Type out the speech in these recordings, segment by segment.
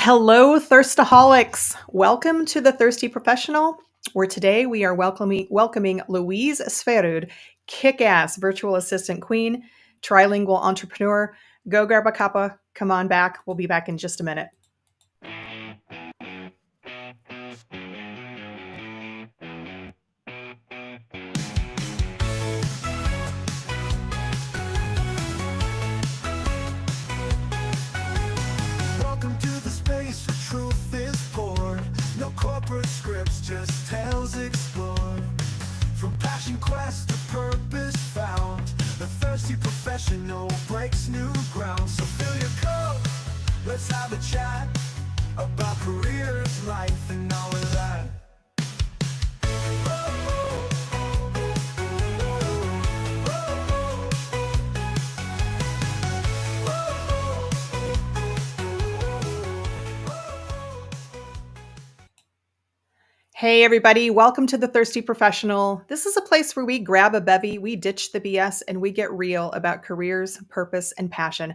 Hello, Thirstaholics. Welcome to the Thirsty Professional, where today we are welcoming Louise Sverud, kick-ass virtual assistant queen, trilingual entrepreneur. Go grab a cuppa. Come on back. We'll be back in just a minute. Welcome to the space where truth is poured. No corporate scripts, just tales explored. From passion quest to purpose found, the thirsty professional breaks new ground. So fill your cup, let's have a chat about careers, life, and all of that. Hey, everybody. Welcome to the Thirsty Professional. This is a place where we grab a bevy, we ditch the BS, and we get real about careers, purpose, and passion.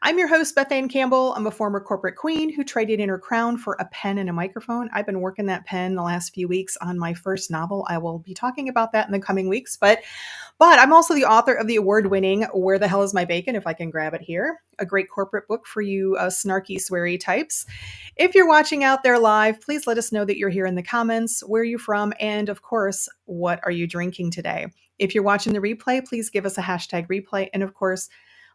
I'm your host, Beth Ann Campbell. I'm a former corporate queen who traded in her crown for a pen and a microphone. I've been working that pen the last few weeks on my first novel. I will be talking about that in the coming weeks, but I'm also the author of the award-winning Where the Hell is My Bacon, if I can grab it here, a great corporate book for you snarky, sweary types. If you're watching out there live, please let us know that you're here in the comments, where you're from, and of course, what are you drinking today? If you're watching the replay, please give us a hashtag replay, and of course,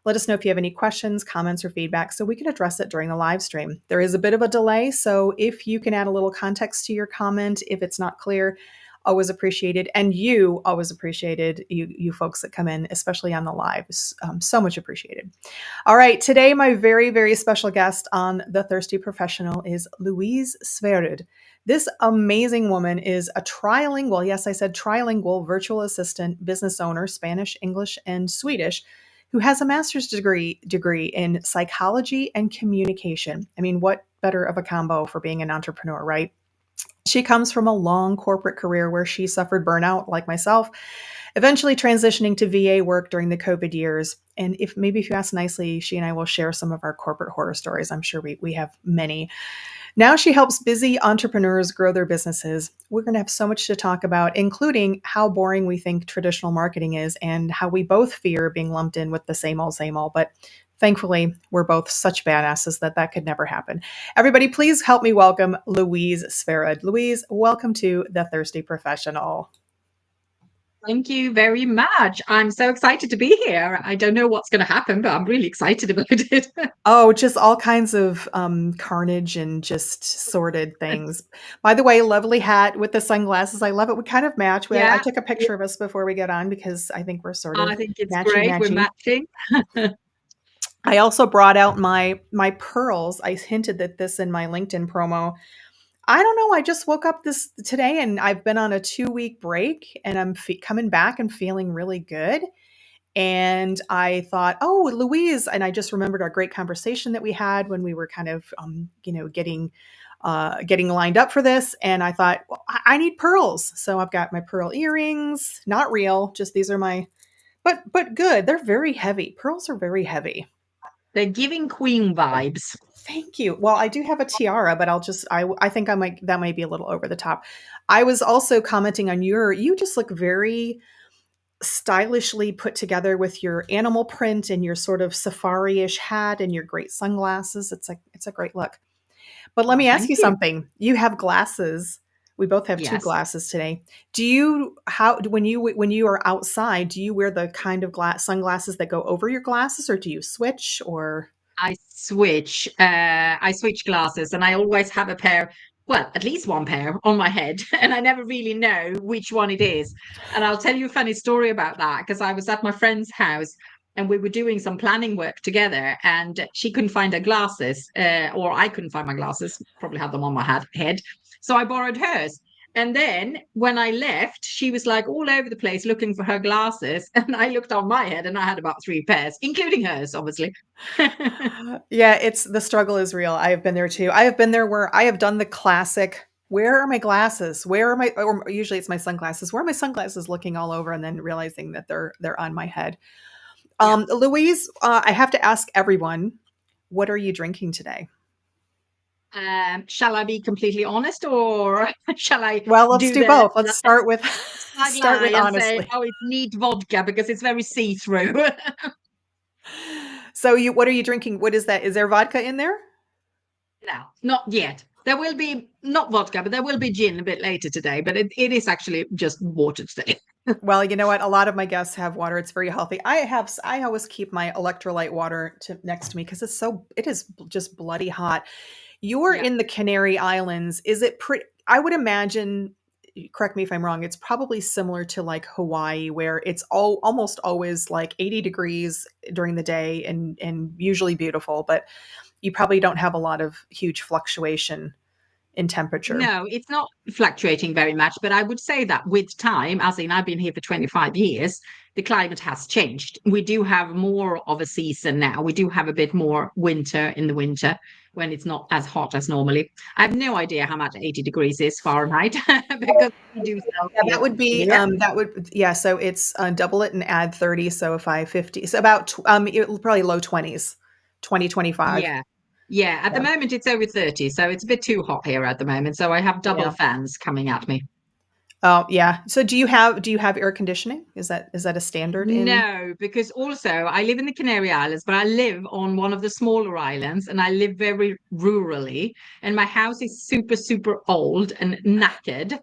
let us know if you have any questions, comments, or feedback so we can address it during the live stream. There is a bit of a delay, so if you can add a little context to your comment, if it's not clear, always appreciated. And you always appreciated, you folks that come in, especially on the lives. So much appreciated. All right, today my very, very special guest on The Thirsty Professional is Louise Sverud. This amazing woman is a trilingual, yes, I said trilingual virtual assistant, business owner, Spanish, English, and Swedish, who has a master's degree in psychology and communication. I mean, what better of a combo for being an entrepreneur, right? She comes from a long corporate career where she suffered burnout, like myself, eventually transitioning to VA work during the COVID years. And if you ask nicely, she and I will share some of our corporate horror stories. I'm sure we have many. Now she helps busy entrepreneurs grow their businesses. We're going to have so much to talk about, including how boring we think traditional marketing is and how we both fear being lumped in with the same old, same old. But thankfully, we're both such badasses that could never happen. Everybody, please help me welcome Louise Sverud. Louise, welcome to The Thirsty Professional. Thank you very much. I'm so excited to be here. I don't know what's going to happen, but I'm really excited about it. Oh, just all kinds of carnage and just sordid things. By the way, lovely hat with the sunglasses. I love it. We kind of match. I took a picture of us before we get on because I think we're sort of I think it's matchy, great. matchy. We're matching. I also brought out my pearls. I hinted at this in my LinkedIn promo. I don't know. I just woke up today and I've been on a 2-week break and I'm coming back and feeling really good. And I thought, oh, Louise, and I just remembered our great conversation that we had when we were kind of, getting lined up for this. And I thought, well, I need pearls. So I've got my pearl earrings, not real, just these are my, but good. They're very heavy. Pearls are very heavy. They're giving queen vibes. Thank you. Well, I do have a tiara, but I think that might be a little over the top. I was also commenting on you just look very stylishly put together with your animal print and your sort of safari-ish hat and your great sunglasses. It's a great look. But let me ask you something. You have glasses. We both have two glasses today. When you are outside, do you wear the kind of sunglasses that go over your glasses, or do you switch? Or I switch glasses, and I always have a pair. Well, at least one pair on my head, and I never really know which one it is. And I'll tell you a funny story about that, because I was at my friend's house and we were doing some planning work together, and she couldn't find her glasses, or I couldn't find my glasses, probably had them on my head. So I borrowed hers. And then when I left, she was like all over the place looking for her glasses. And I looked on my head and I had about 3 pairs, including hers, obviously. Yeah, the struggle is real. I have been there too. I have been there where I have done the classic, where are my glasses? Or usually it's my sunglasses. Where are my sunglasses, looking all over and then realizing that they're on my head. Louise, I have to ask everyone, what are you drinking today? Shall I be completely honest, or shall I Well, let's do do the both. Let's start with snug start lie with and say, honestly. oh, it's neat vodka because it's very see-through? So what are you drinking? What is that? Is there vodka in there? No, not yet. There will be not vodka, but there will be gin a bit later today. But it is actually just water today. Well, you know what? A lot of my guests have water. It's very healthy. I always keep my electrolyte water next to me because it is just bloody hot. You're Yeah. in the Canary Islands. Is it pretty? I would imagine, correct me if I'm wrong, it's probably similar to like Hawaii, where it's almost always like 80 degrees during the day and usually beautiful, but you probably don't have a lot of huge fluctuation in temperature. No, it's not fluctuating very much, but I would say that with time, as in I've been here for 25 years, the climate has changed. We do have more of a season now. We do have a bit more winter in the winter when it's not as hot as normally. I have no idea how much 80 degrees is Fahrenheit because we do Yeah, that Celsius would be here. yeah. So it's double it and add 30. So if I 50, so about probably low 20s, 2025. Yeah. Yeah. At the Yeah, moment, it's over 30. So it's a bit too hot here at the moment. So I have double yeah. fans coming at me. Oh yeah. So do you have air conditioning? Is that a standard in? No, because also I live in the Canary Islands, but I live on one of the smaller islands and I live very rurally. And my house is super, super old and knackered.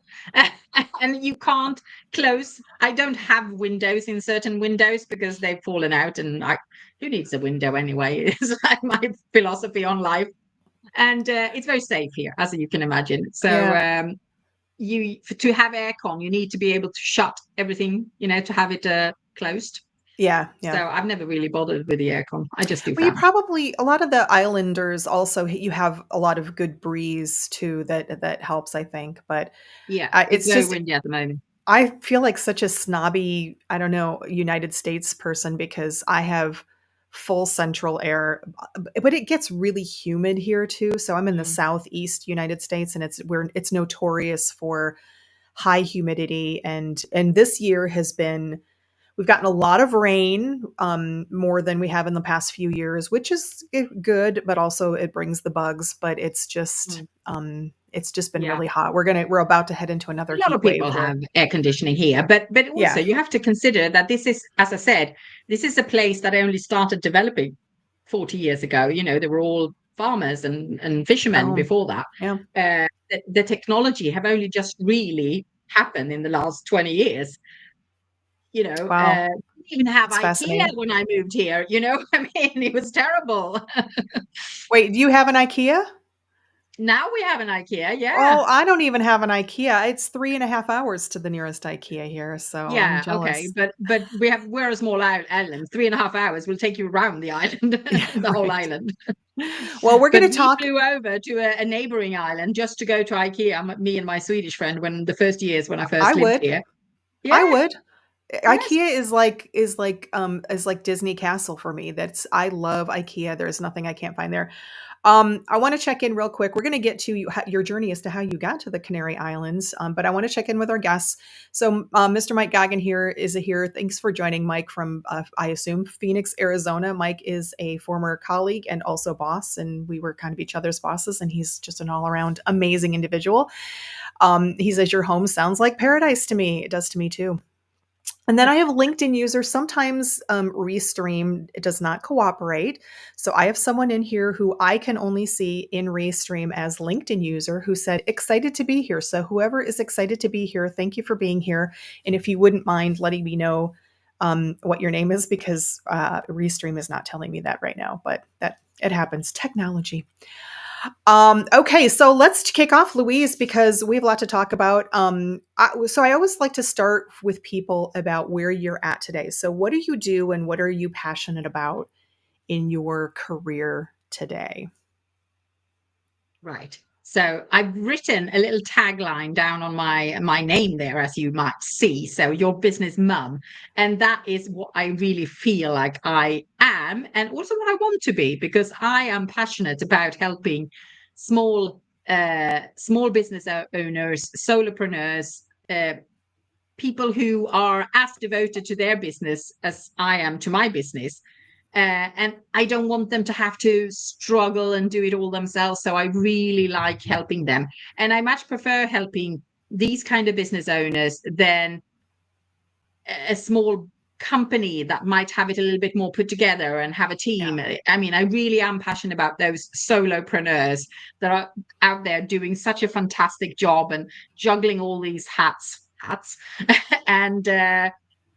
And you can't close. I don't have windows in certain windows because they've fallen out. And who needs a window anyway? It's like my philosophy on life. And it's very safe here, as you can imagine. So Yeah, to have aircon, you need to be able to shut everything, to have it closed. yeah, yeah. So I've never really bothered with the aircon. I just do Well, you fan. probably a lot of the islanders also you have a lot of good breeze too that helps, I think. But Yeah, it's it's very just windy at the moment. I feel like such a snobby, I don't know, United States person because I have full central air, but it gets really humid here too. So I'm in the Mm, southeast United States, and it's notorious for high humidity, and this year has been we've gotten a lot of rain, more than we have in the past few years, which is good, but also it brings the bugs. But mm, it's just been yeah. really hot. We're about to head into another A lot heat of wave people where have air conditioning here, but also yeah. you have to consider that this is, as I said, this is a place that only started developing 40 years ago. They were all farmers and fishermen Oh, before that. yeah. The technology have only just really happened in the last 20 years. Wow. Didn't even have That's IKEA fascinating. when I moved here. I mean, it was terrible. Wait, do you have an IKEA? Now we have an IKEA. Yeah. Oh, I don't even have an IKEA. It's 3.5 hours to the nearest IKEA here, so I'm Yeah, okay, jealous. but we're a small island. 3.5 hours will take you around the island, Yeah, the whole right. island. Well, we're But gonna we talk flew over to a neighboring island just to go to IKEA. Me and my Swedish friend, when the first years when I I first lived would. here. I Yeah. would. Yes. IKEA is like Disney Castle for me. I love IKEA. There's nothing I can't find there. I want to check in real quick. We're going to get to your journey as to how you got to the Canary Islands, but I want to check in with our guests. So, Mr. Mike Goggin here is here. Thanks for joining, Mike, from I assume Phoenix, Arizona. Mike is a former colleague and also boss, and we were kind of each other's bosses. And he's just an all around amazing individual. He says your home sounds like paradise to me. It does to me too. And then I have LinkedIn users. Sometimes Restream does not cooperate. So I have someone in here who I can only see in Restream as LinkedIn user who said, excited to be here. So whoever is excited to be here, thank you for being here. And if you wouldn't mind letting me know what your name is, because Restream is not telling me that right now, but that it happens. Technology. Okay, so let's kick off, Louise, because we have a lot to talk about. So I always like to start with people about where you're at today. So what do you do and what are you passionate about in your career today? Right. So I've written a little tagline down on my name there, as you might see. So your business mum, and that is what I really feel like I am, and also what I want to be, because I am passionate about helping small business owners, solopreneurs, people who are as devoted to their business as I am to my business, And I don't want them to have to struggle and do it all themselves. So I really like helping them. And I much prefer helping these kind of business owners than a small company that might have it a little bit more put together and have a Yeah. team. I mean, I really am passionate about those solopreneurs that are out there doing such a fantastic job and juggling all these hats, and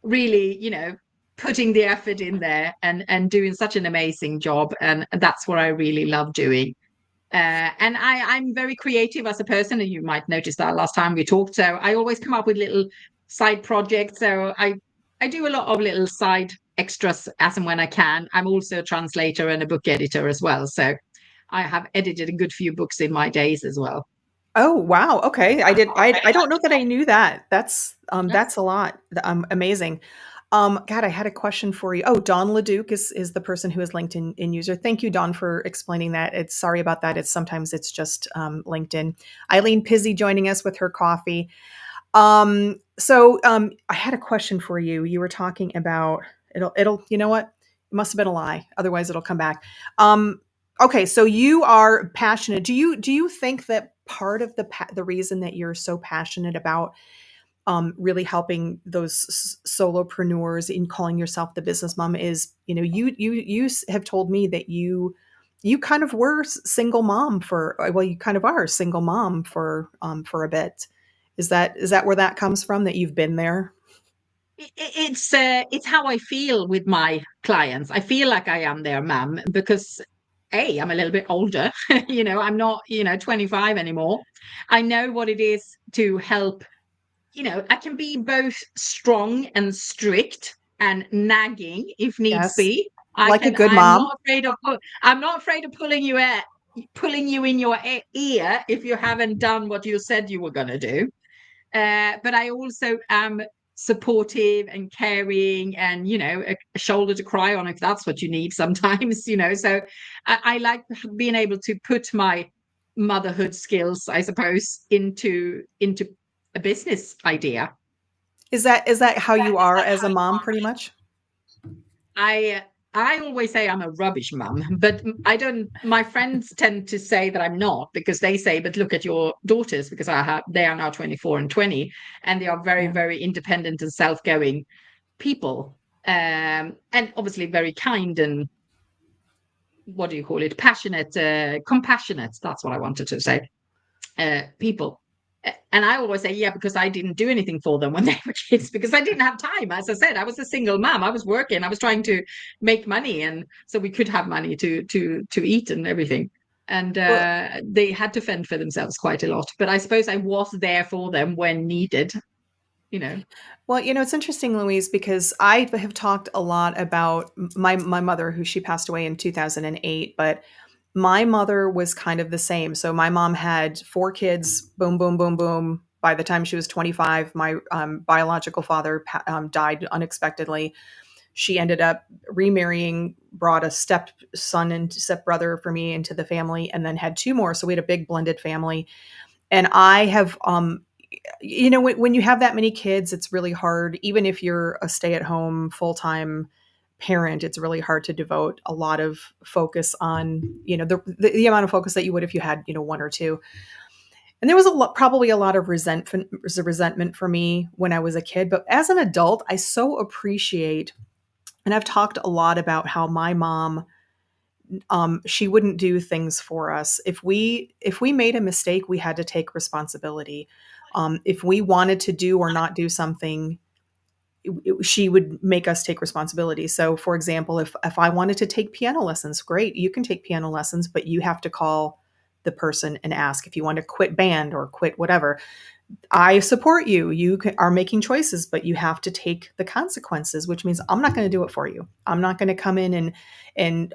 really, putting the effort in there and doing such an amazing job. And that's what I really love doing. And I'm very creative as a person, and you might notice that last time we talked. So I always come up with little side projects. So I do a lot of little side extras as and when I can. I'm also a translator and a book editor as well. So I have edited a good few books in my days as well. Oh, wow. Okay. I don't know that I knew that. Yeah. That's a lot. Amazing. God, I had a question for you. Oh, Dawn Leduc is the person who is LinkedIn in user. Thank you, Dawn, for explaining that. It's sorry about that. It's just LinkedIn. Eileen Pizzi joining us with her coffee. I had a question for you. You were talking about you know what? It must have been a lie. Otherwise it'll come back. Okay. So you are passionate. Do you think that part of the reason that you're so passionate about really helping those solopreneurs in calling yourself the business mom is, have told me that you kind of were single mom you kind of are a single mom for a bit. Is that where that comes from, that you've been there? It's how I feel with my clients. I feel like I am their mum because I'm a little bit older. I'm not 25 anymore. I know what it is to help. I can be both strong and strict and nagging if needs Yes. be. Like a good I'm mom. not afraid of pulling you in your ear if you haven't done what you said you were going to do. But I also am supportive and caring, and a shoulder to cry on if that's what you need sometimes. So I like being able to put my motherhood skills, I suppose, into a business idea. Is that how you are as a mom, pretty much? I I always say I'm a rubbish mum, but I don't. My friends tend to say that I'm not because they say, "But look at your daughters," because they are now 24 and 20, and they are very, Yeah. very independent and self-going people, and obviously very kind and what do you call it? Passionate, compassionate. That's what I wanted to say. People. And I always say, yeah, because I didn't do anything for them when they were kids because I didn't have time. As I said, I was a single mom. I was working. I was trying to make money, and so we could have money to eat and everything. And Well, they had to fend for themselves quite a lot. But I suppose I was there for them when needed. You know. Well, it's interesting, Louise, because I have talked a lot about my mother, who she passed away in 2008, but my mother was kind of the same. So my mom had four kids, boom, boom, boom, boom. By the time she was 25, my biological father died unexpectedly. She ended up remarrying, brought a stepson and stepbrother for me into the family, and then had two more. So we had a big blended family. And I have when you have that many kids, it's really hard. Even if you're a stay-at-home full-time parent, it's really hard to devote a lot of focus on the amount of focus that you would if you had one or two. And there was probably a lot of resentment for me when I was a kid, but as an adult, I so appreciate. And I've talked a lot about how my mom, she wouldn't do things for us. If we made a mistake, we had to take responsibility. If we wanted to do or not do something, she would make us take responsibility. So, for example, if I wanted to take piano lessons, great, you can take piano lessons, but you have to call the person and ask. If you want to quit band or quit whatever, I support you. You are making choices, but you have to take the consequences, which means I'm not going to do it for you. I'm not going to come in and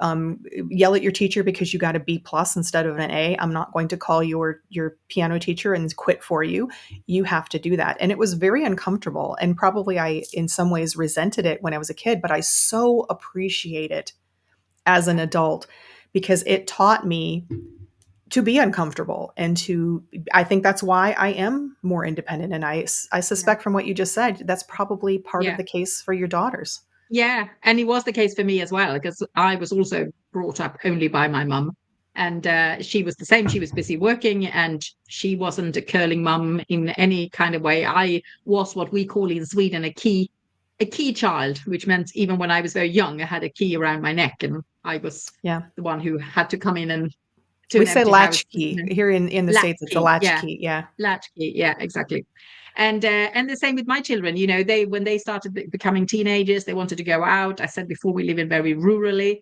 yell at your teacher because you got a B plus instead of an A. I'm not going to call your piano teacher and quit for you. You have to do that. And it was very uncomfortable. And probably I, in some ways, resented it when I was a kid, but I so appreciate it as an adult because it taught me to be uncomfortable and I think that's why I am more independent. And I Yeah. suspect from what you just said, that's probably part of Yeah. the case for your daughters. Yeah, and it was the case for me as well, because I was also brought up only by my mum. And she was the same. She was busy working, and she wasn't a curling mum in any kind of way. I was what we call in Sweden a key child, which meant even when I was very young, I had a key around my neck, and I was Yeah. the one who had to come in and to We an say empty house, latchkey. Here in the States, it's a latchkey. Yeah, latchkey. Yeah. latchkey, yeah, exactly. And the same with my children. They when they started becoming teenagers, they wanted to go out. I said before, we live in very rurally.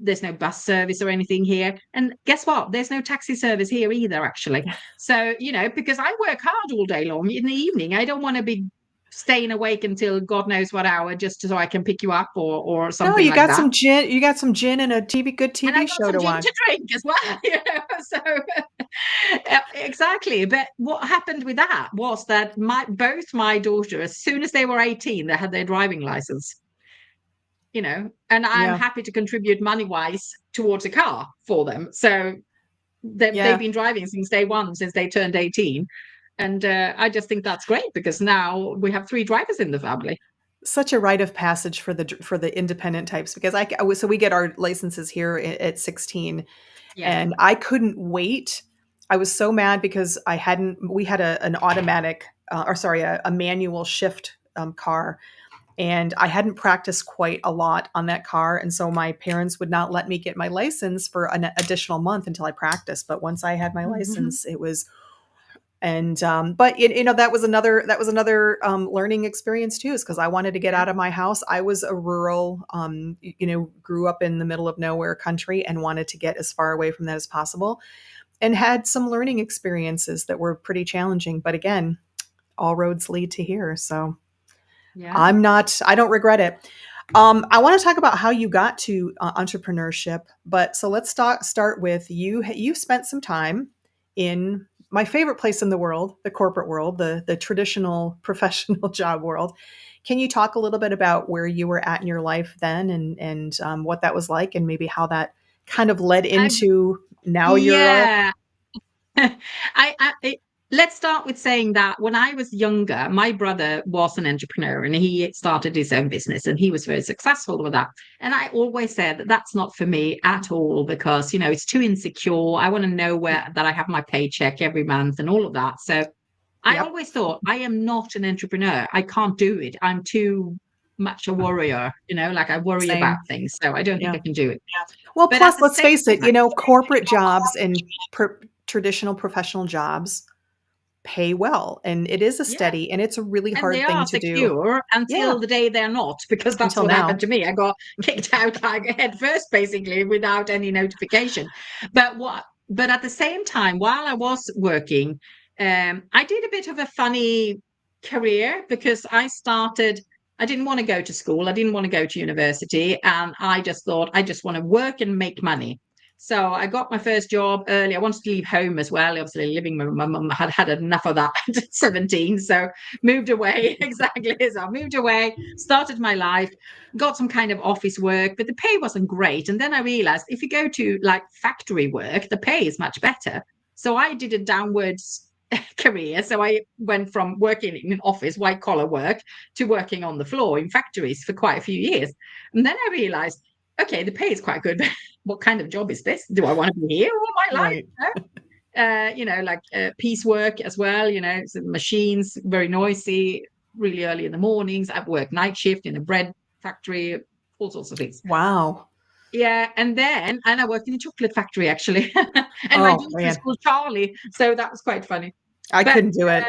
There's no bus service or anything here. And guess what? There's no taxi service here either, actually. So, because I work hard all day long in the evening, I don't want to be staying awake until God knows what hour just so I can pick you up or No, something like that. you got some gin and a good And I TV got show some to gin watch. to drink as well. So exactly. But what happened with that was that both my daughters, as soon as they were 18, they had their driving license. And I'm Yeah. happy to contribute money wise towards a car for them. So they've Yeah. been driving since day one, since they turned 18. And I just think that's great, because now we have 3 drivers in the family. Such a rite of passage for the independent types, because so we get our licenses here at 16, Yeah. and I couldn't wait. I was so mad because we had an automatic, or sorry, a manual shift car, and I hadn't practiced quite a lot on that car. And so my parents would not let me get my license for an additional month until I practiced. But once I had my Mhm. license, it was, and but that was another learning experience too, is because I wanted to get Yeah. out of my house. I was a rural, grew up in the middle of nowhere country and wanted to get as far away from that as possible, and had some learning experiences that were pretty challenging. But again, all roads lead to here. So Yeah. I don't regret it. I want to talk about how you got to entrepreneurship, but so let's start with you. You spent some time in my favorite place in the world, the corporate world, the traditional professional job world. Can you talk a little bit about where you were at in your life then, and what that was like, and maybe how that kind of led I, into now you're yeah. I let's start with saying that when I was younger, my brother was an entrepreneur, and he started his own business, and he was very successful with that. And I always said that that's not for me at all, because it's too insecure. I want to know where that I have my paycheck every month and all of that. So I Yep, always thought, I am not an entrepreneur. I can't do it. I'm too much a warrior, like I worry about same. things. So I don't think Yeah. I can do it. Well, But at plus, the let's same face it, time, corporate jobs and traditional professional jobs pay well, and it is a yeah. steady, and it's a really And they hard thing are to do. secure Yeah, until the day they're not, because that's until what happened now. to me. I got kicked out like head first, basically, without any notification. But at the same time, while I was working, I did a bit of a funny career, because I didn't want to go to school, I didn't want to go to university, and I just thought I just want to work and make money. So I got my first job early. I wanted to leave home as well. Obviously, living with my mum had had enough of that at 17. So moved away. Exactly. So I moved away, started my life, got some kind of office work, but the pay wasn't great. And then I realized if you go to like factory work, the pay is much better. So I did a downwards career. So I went from working in an office, white collar work, to working on the floor in factories for quite a few years. And then I realized, okay, the pay is quite good. What kind of job is this? Do I want to be here all my life? Right. Like piecework as well, so machines, very noisy, really early in the mornings. I've worked night shift in a bread factory, all sorts of things. Wow. Yeah, and I worked in a chocolate factory, actually. And my Oh daughter is man, called Charlie, so that was quite funny. I But couldn't do it.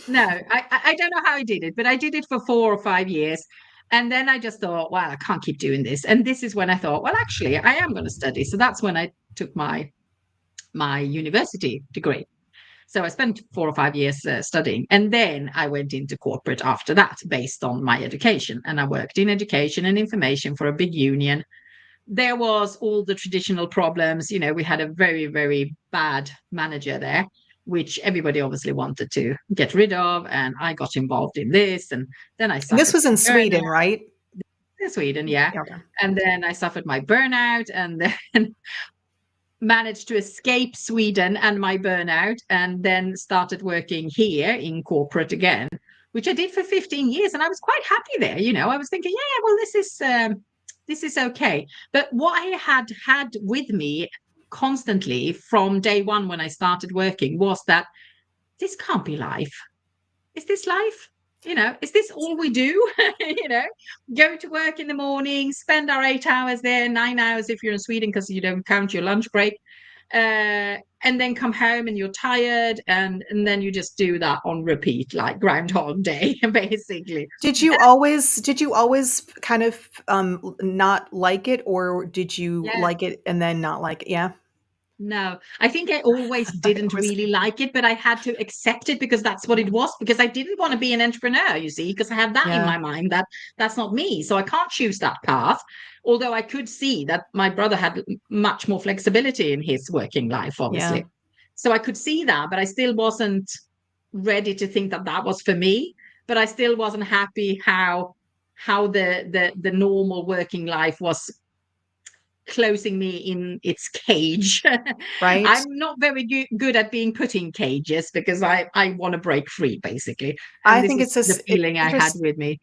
no, I don't know how I did it, but I did it for 4 or 5 years. And then I just thought, wow, I can't keep doing this. And this is when I thought, well, actually, I am going to study. So that's when I took my university degree. So I spent 4 or 5 years studying, and then I went into corporate after that, based on my education. And I worked in education and information for a big union. There was all the traditional problems. We had a very, very bad manager there, which everybody obviously wanted to get rid of. And I got involved in this. And then I And this suffered was in my burnout Sweden, right? in Sweden. Yeah. Yeah, okay. And then I suffered my burnout, and then managed to escape Sweden and my burnout, and then started working here in corporate again, which I did for 15 years, and I was quite happy there. I was thinking, yeah, well, this is okay. But what I had with me constantly from day one when I started working was that this can't be life. Is this life? Is this all we do? Go to work in the morning, spend our 8 hours there, 9 hours if you're in Sweden because you don't count your lunch break, and then come home and you're tired, and then you just do that on repeat, like Groundhog Day, basically. Did you always kind of not like it, or did you Yeah. like it and then not like it? Yeah. No, I think I always It didn't was really like it, but I had to accept it because that's what yeah. it was. Because I didn't want to be an entrepreneur, you see, because I had that in Yeah. my mind that that's not me. So I can't choose that path. Although I could see that my brother had much more flexibility in his working life, Yeah. obviously. So I could see that, but I still wasn't ready to think that that was for me. But I still wasn't happy how the normal working life was closing me in its cage. Right. I'm not very good at being put in cages because I want to break free, basically. And I this think is the it's feeling I had interesting. with me.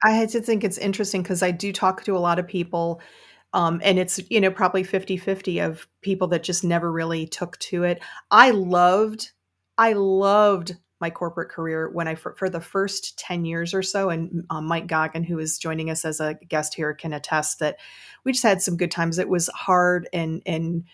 I had to think it's interesting because I do talk to a lot of people, and it's, probably 50-50 of people that just never really took to it. I loved I loved my corporate career when for the first 10 years or so, and, Mike Goggin, who is joining us as a guest here, can attest that we just had some good times. It was hard, and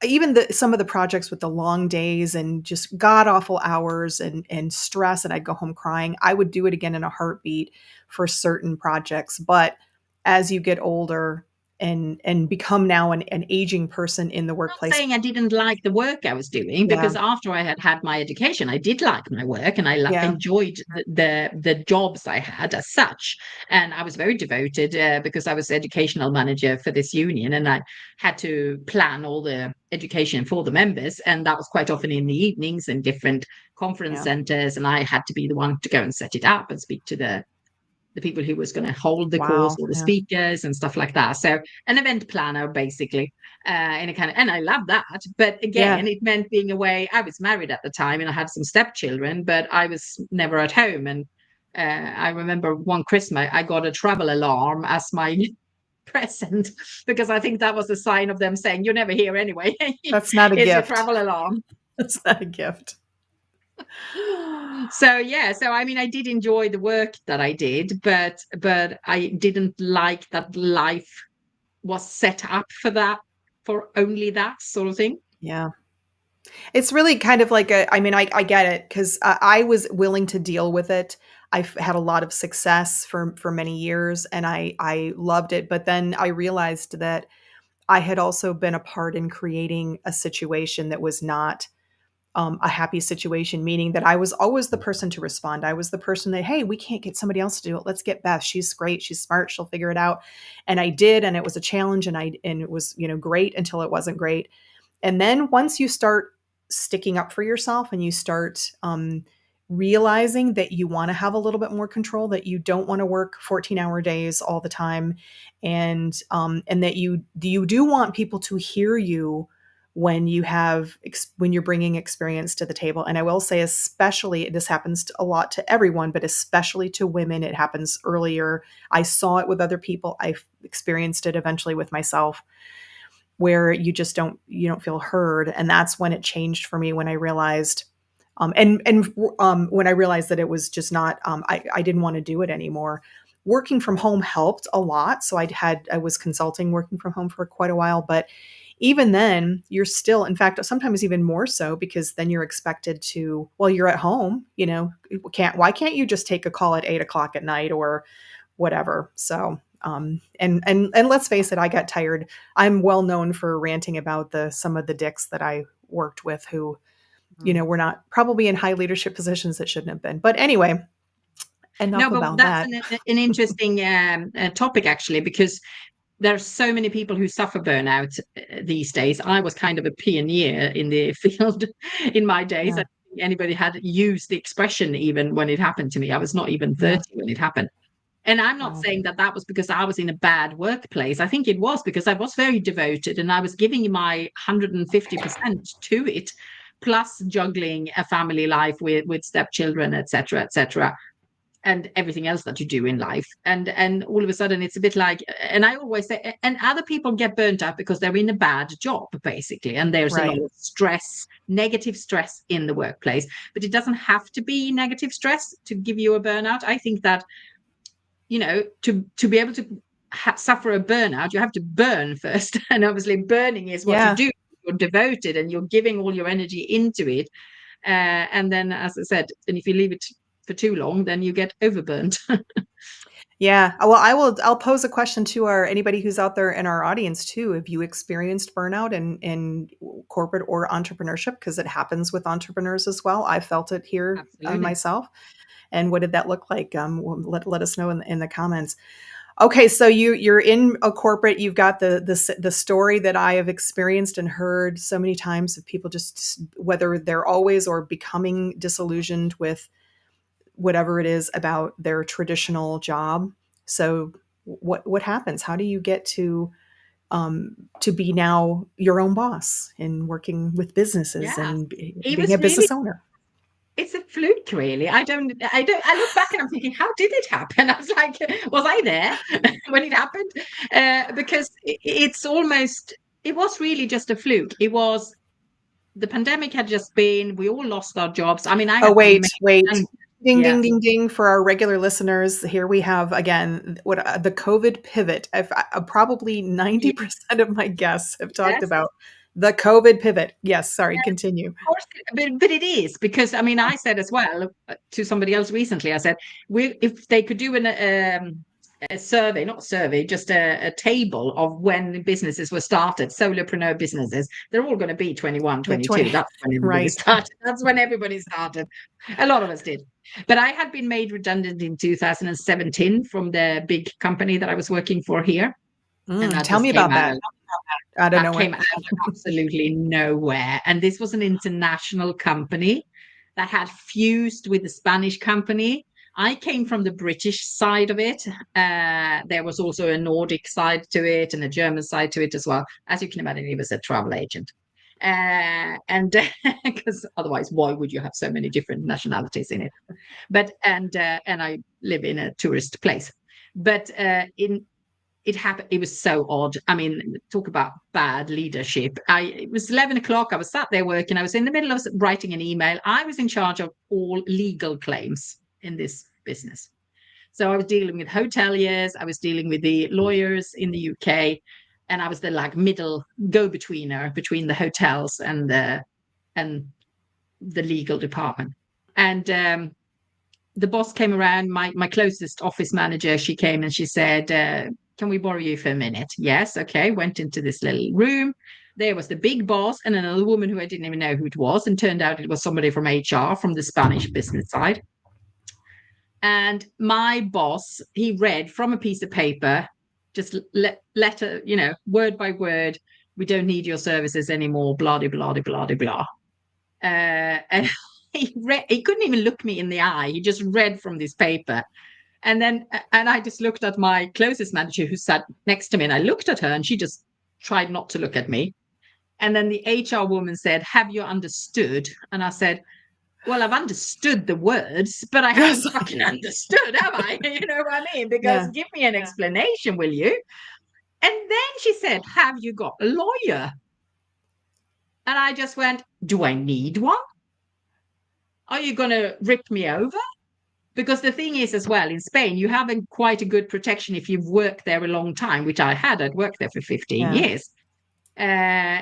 even some of the projects with the long days and just god awful hours and stress, and I'd go home crying. I would do it again in a heartbeat for certain projects. But as you get older and become now an aging person in the Not workplace, saying I didn't like the work I was doing, yeah, because after I had had my education, I did like my work, and I yeah, enjoyed the jobs I had as such. And I was very devoted, because I was educational manager for this union, and I had to plan all the education for the members, and that was quite often in the evenings in different conference yeah. centers, and I had to be the one to go and set it up and speak to the people who was going to hold the course, Wow. or the Yeah, speakers and stuff like that. So an event planner, basically, in a kind of, and I love that. But yeah. again, it meant being away. I was married at the time, and I had some stepchildren, but I was never at home. And I remember one Christmas, I got a travel alarm as my present, because I think that was a sign of them saying, "You're never here anyway. That's not a Here's your gift. travel alarm." That's not a gift. So yeah, so I mean, I did enjoy the work that I did, but I didn't like that life was set up for that, for only that sort of thing. Yeah. It's really kind of like I mean, I get it because I was willing to deal with it. I've had a lot of success for many years, and I loved it. But then I realized that I had also been a part in creating a situation that was not a happy situation, meaning that I was always the person to respond. I was the person that, hey, we can't get somebody else to do it. Let's get Beth. She's great. She's smart. She'll figure it out. And I did, and it was a challenge, and it was, great until it wasn't great. And then once you start sticking up for yourself and you start realizing that you want to have a little bit more control, that you don't want to work 14-hour days all the time, and that you do want people to hear you when when you're bringing experience to the table. And I will say, especially, this happens a lot to everyone, but especially to women, it happens earlier. I saw it with other people. I experienced it eventually with myself, where you don't feel heard. And that's when it changed for me, when I realized when I realized that it was just not I didn't want to do it anymore. Working from home helped a lot. So I was consulting working from home for quite a while, but even then you're still, in fact, sometimes even more so, because then you're expected to, well, you're at home, why can't you just take a call at 8 o'clock at night or whatever? So and let's face it, I got tired. I'm well known for ranting about some of the dicks that I worked with who, Mm. were not probably in high leadership positions that shouldn't have been. But anyway, No, enough but about that's that. an interesting topic, actually, because there's so many people who suffer burnout these days. I was kind of a pioneer in the field in my days. I Yeah. don't think anybody had used the expression even when it happened to me. I was not even Yeah. 30 when it happened. And I'm not Wow. saying that that was because I was in a bad workplace. I think it was because I was very devoted, and I was giving my 150% to it, plus juggling a family life with stepchildren, etc., etc. and everything else that you do in life. And all of a sudden it's a bit like, and I always say, and other people get burnt out because they're in a bad job, basically. And there's a lot Right. of stress, negative stress in the workplace. But it doesn't have to be negative stress to give you a burnout. I think that, to be able to suffer a burnout, you have to burn first. And obviously burning is what you Yeah. do. You're devoted and you're giving all your energy into it. And then, as I said, and if you leave it for too long, then you get overburnt. Yeah. Well, I'll pose a question to anybody who's out there in our audience too. Have you experienced burnout in corporate or entrepreneurship? Because it happens with entrepreneurs as well. I felt it here Absolutely. myself. And what did that look like? Let us know in the comments. Okay, so you're in a corporate. You've got the story that I have experienced and heard so many times of people, just whether they're always or becoming disillusioned with whatever it is about their traditional job. So what happens? How do you get to be now your own boss and working with businesses Yeah. and It being was a really, business owner? it's a fluke, really. I look back and I'm thinking, how did it happen? I was like, was I there when it happened? Because it was really just a fluke. It was, the pandemic had just been, we all lost our jobs. I mean, I Oh, had been wait, made, wait. and Ding, ding, yeah, ding, ding for our regular listeners. Here we have again what the COVID pivot. Probably yeah, 90% of my guests have talked yes. about the COVID pivot. Yes, sorry, continue. Course, but it is, because I mean, I said as well to somebody else recently. I said, if they could do a survey, not a survey, just a table of when businesses were started, solopreneur businesses, they're all going to be 21, Yeah, 22. 20. That's when everybody Right. started. That's when everybody started. A lot of us did. But I had been made redundant in 2017 from the big company that I was working for here, and that Tell just me came about out that. of Out of that nowhere. came out of absolutely nowhere. And this was an international company that had fused with the Spanish company. I came from the British side of it. There was also a Nordic side to it and a German side to it as well. As you can imagine, he was a travel agent. And because otherwise, why would you have so many different nationalities in it? But and I live in a tourist place. But in it happened. It was so odd. I mean, talk about bad leadership. It was 11 o'clock. I was sat there working. I was in the middle of writing an email. I was in charge of all legal claims in this business. So I was dealing with hoteliers. I was dealing with the lawyers in the UK, and I was the like middle go-betweener between the hotels and the legal department. And the boss came around, my closest office manager, she came and she said, can we borrow you for a minute? Yes, okay. Went into this little room. There was the big boss and another woman who I didn't even know who it was. And turned out it was somebody from HR from the Spanish business side. And my boss, he read from a piece of paper, just letter, word by word, we don't need your services anymore, blah, blah, blah, blah, blah. And he couldn't even look me in the eye. He just read from this paper. And I just looked at my closest manager who sat next to me, and I looked at her and she just tried not to look at me. And then the HR woman said, have you understood? And I said, well, I've understood the words, but I haven't Yes. fucking understood, have I? You know what I mean? Because Yeah. give me an explanation, will you? And then she said, have you got a lawyer? And I just went, do I need one? Are you going to rip me over? Because the thing is, as well, in Spain, you have quite a good protection if you've worked there a long time, which I had. I'd worked there for 15 Yeah. years.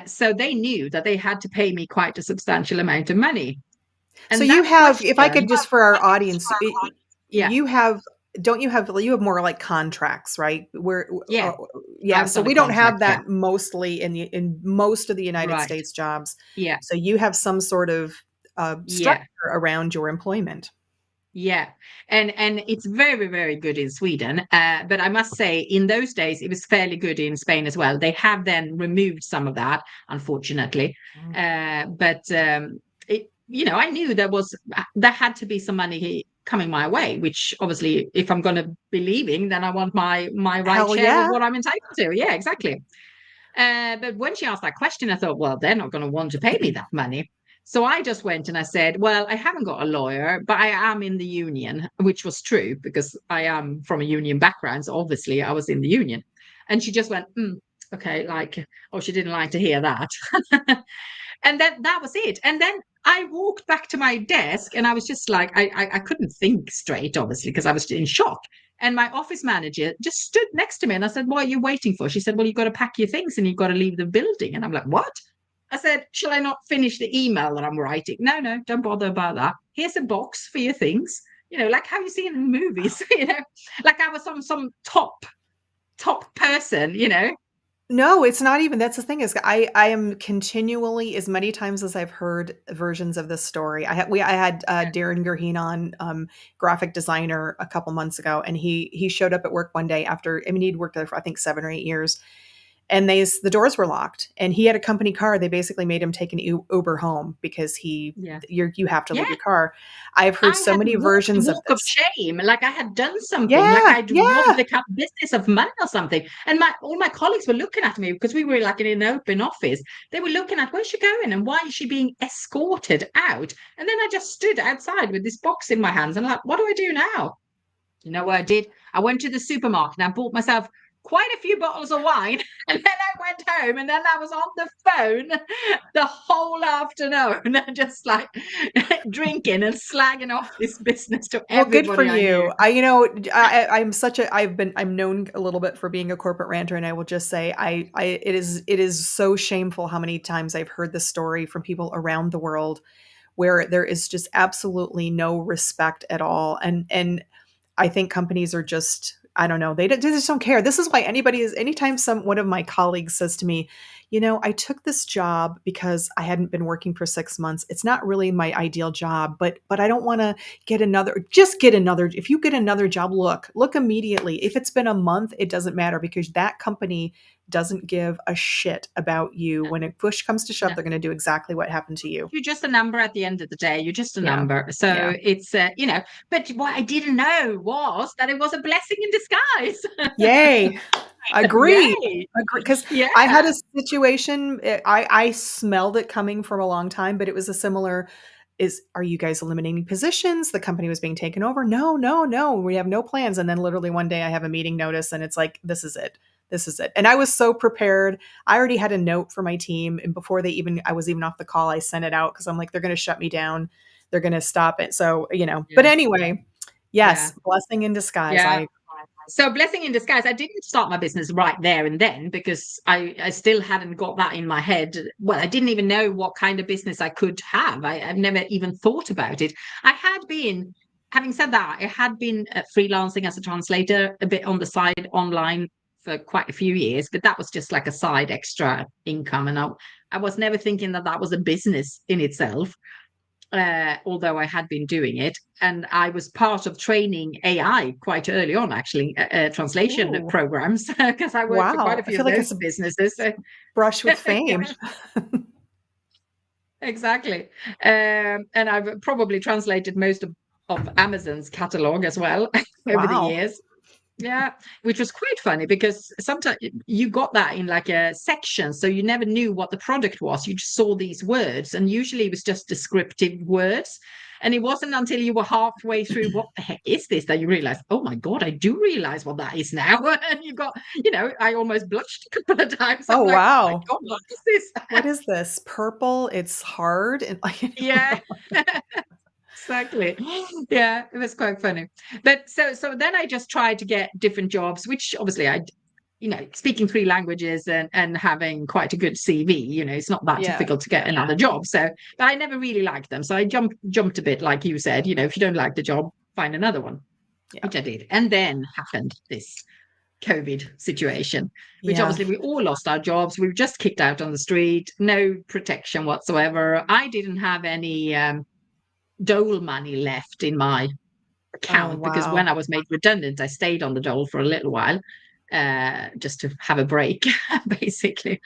So they knew that they had to pay me quite a substantial amount of money. And So you that have, if I question, could just for our audience, yeah, you have, don't you have more like contracts, right? Where, yeah, yeah. I was So on a we don't contract, have yeah, that mostly in most of the United right, States jobs. yeah, So you have some sort of structure yeah. around your employment. Yeah, and it's very, very good in Sweden. But I must say, in those days, it was fairly good in Spain as well. They have then removed some of that, unfortunately. Mm. But I knew there had to be some money coming my way, which obviously, if I'm going to be leaving, then I want my right Hell share of yeah. what I'm entitled to. Yeah, exactly. But when she asked that question, I thought, well, they're not going to want to pay me that money. So I just went and I said, well, I haven't got a lawyer, but I am in the union, which was true because I am from a union background. So obviously I was in the union. And she just went, okay, like, oh, she didn't like to hear that. And then that was it. And then I walked back to my desk and I was just like, I couldn't think straight, obviously, because I was in shock. And my office manager just stood next to me and I said, what are you waiting for? She said, well, you've got to pack your things and you've got to leave the building. And I'm like, what? I said, shall I not finish the email that I'm writing? No, no, don't bother about that. Here's a box for your things. You know, like how you see in movies, you know, like I was some top person, you know. No, it's not even that's the thing is I am continually as many times as I've heard versions of this story. I had Darren Gerheen on, graphic designer a couple months ago, and he showed up at work one day after, I mean, he'd worked there for I think 7 or 8 years, and the doors were locked, and he had a company car. They basically made him take an Uber home because Yeah. you have to leave Yeah. your car. I've heard I so had many walked the versions of walk of this. shame, like I had done something, like Yeah, I'd robbed yeah. the business of money or something. And all my colleagues were looking at me because we were like in an open office. They were looking at where's she going and why is she being escorted out? And then I just stood outside with this box in my hands and like, what do I do now? You know what I did? I went to the supermarket and I bought myself quite a few bottles of wine. And then I went home and then I was on the phone the whole afternoon, just like drinking and slagging off this business to Well, good for everybody I knew. you. I'm known a little bit for being a corporate ranter, and I will just say, it is so shameful how many times I've heard this story from people around the world where there is just absolutely no respect at all. And I think companies are just, I don't know, they just don't care. This is why anytime one of my colleagues says to me, I took this job because I hadn't been working for 6 months. It's not really my ideal job, but I don't want to get another. If you get another job, look immediately. If it's been a month, it doesn't matter because that company doesn't give a shit about you. When a push comes to shove, No. they're going to do exactly what happened to you. You're just a number at the end of the day. You're just a Yeah. number. So Yeah. it's, but what I didn't know was that it was a blessing in disguise. Yay. Agree. Yay. Agree. Because Yeah. I had a situation, I smelled it coming from a long time, but it was a similar are you guys eliminating positions? The company was being taken over. No, no, no. We have no plans. And then literally one day I have a meeting notice and it's like, this is it. This is it. And I was so prepared. I already had a note for my team. And before I was even off the call, I sent it out because I'm like, they're going to shut me down. They're going to stop it. So, but Yeah. anyway, Yeah. yes, blessing in disguise. Yeah. So blessing in disguise. I didn't start my business right there and then because I still hadn't got that in my head. Well, I didn't even know what kind of business I could have. I've never even thought about it. Having said that, I had been freelancing as a translator a bit on the side online for quite a few years, but that was just like a side extra income. And I was never thinking that was a business in itself. Although I had been doing it, and I was part of training AI quite early on, actually, translation Ooh. programs, because I worked for quite a Wow. I few feel of like those it's a businesses. brush with fame. Exactly. And I've probably translated most of Amazon's catalog as well over the Wow. years. Yeah, which was quite funny because sometimes you got that in like a section, so you never knew what the product was. You just saw these words, and usually it was just descriptive words. And it wasn't until you were halfway through, what the heck is this, that you realize, oh my God, I do realize what that is now. And I almost blushed a couple of times. I'm Oh, like, oh my wow. God, what is this? What is this? Purple. It's hard. And like, Yeah. Exactly. Yeah, it was quite funny. But so then I just tried to get different jobs, which obviously speaking 3 languages and having quite a good CV, it's not that yeah. difficult to get another job. So, but I never really liked them. So I jumped a bit, like you said, if you don't like the job, find another one, Yeah. which I did. And then happened this COVID situation, which Yeah. obviously we all lost our jobs. We were just kicked out on the street, no protection whatsoever. I didn't have any dole money left in my Oh, account because when wow. I was made redundant, I stayed on the dole for a little while, just to have a break, basically.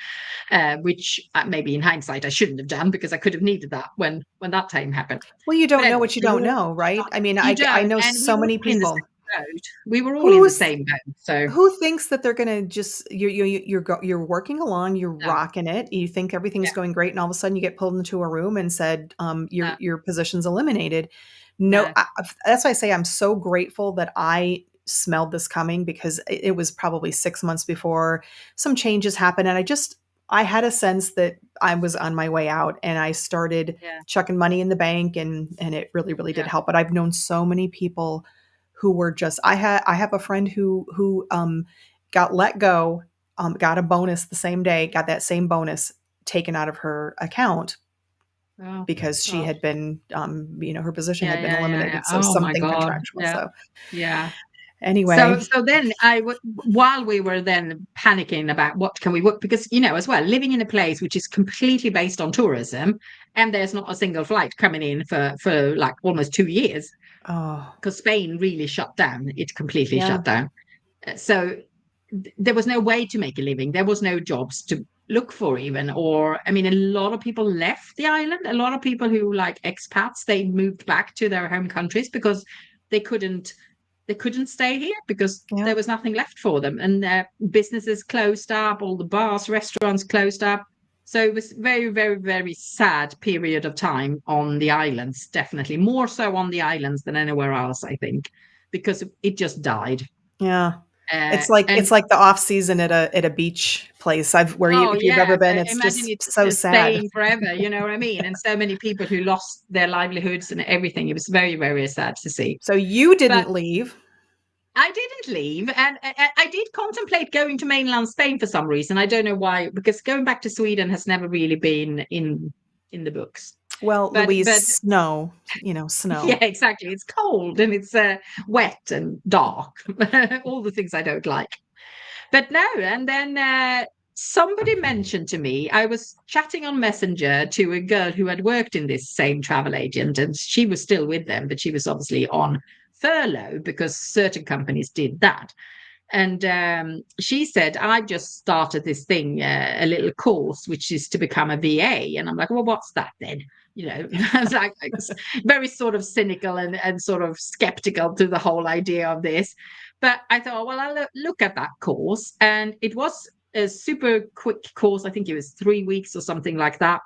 Which maybe in hindsight I shouldn't have done because I could have needed that when that time happened. Well, you But don't know anyway, what you don't know, right? I mean, you I don't, know and we so were many in the people. boat. We were all in the Who's same boat. So who thinks that they're gonna just you're working along, you're no, rocking it, you think everything's yeah, going great, and all of a sudden you get pulled into a room and said, no, your position's eliminated. No, no, that's why I say I'm so grateful that I smelled this coming, because it was probably 6 months before some changes happened, and I had a sense that I was on my way out, and I started yeah, chucking money in the bank, and it really, really did yeah. help. But I've known so many people who were just I have a friend who got let go, got a bonus the same day, got that same bonus taken out of her account Oh because she gosh. had been, her position Yeah, had been yeah, yeah, yeah. eliminated. So Oh my something God. contractual. Yeah, So yeah. anyway, So then while we were then panicking about what can we work, because as well, living in a place which is completely based on tourism, and there's not a single flight coming in for like almost 2 years, oh because Spain really shut down. It completely yeah, shut down. So there was no way to make a living. There was no jobs to look for even. Or I mean, a lot of people left the island. A lot of people who like expats, they moved back to their home countries because they couldn't they couldn't stay here because yeah, there was nothing left for them, and their businesses closed up, all the bars, restaurants closed up. So it was very, very, very sad period of time on the islands, definitely more so on the islands than anywhere else, I think, because it just died. yeah. uh, It's and like the off season at a beach place. Oh If you've yeah, ever been, so it's imagine just it so sad. staying forever, you know what I mean? And so many people who lost their livelihoods and everything. It was very, very sad to see. So you But didn't leave. I didn't leave, and I did contemplate going to mainland Spain for some reason. I don't know why, because going back to Sweden has never really been in the books. Well, Louise, But snow, yeah, snow. exactly. It's cold and it's wet and dark, all the things I don't like. But no, and then somebody mentioned to me, I was chatting on Messenger to a girl who had worked in this same travel agent, and she was still with them, but she was obviously on furlough because certain companies did that. And she said, I've just started this thing, a little course, which is to become a VA. And I'm like, well, what's that then? I was like very sort of cynical and sort of skeptical to the whole idea of this. But I thought, well, I'll look at that course. And it was a super quick course. I think it was 3 weeks or something like that.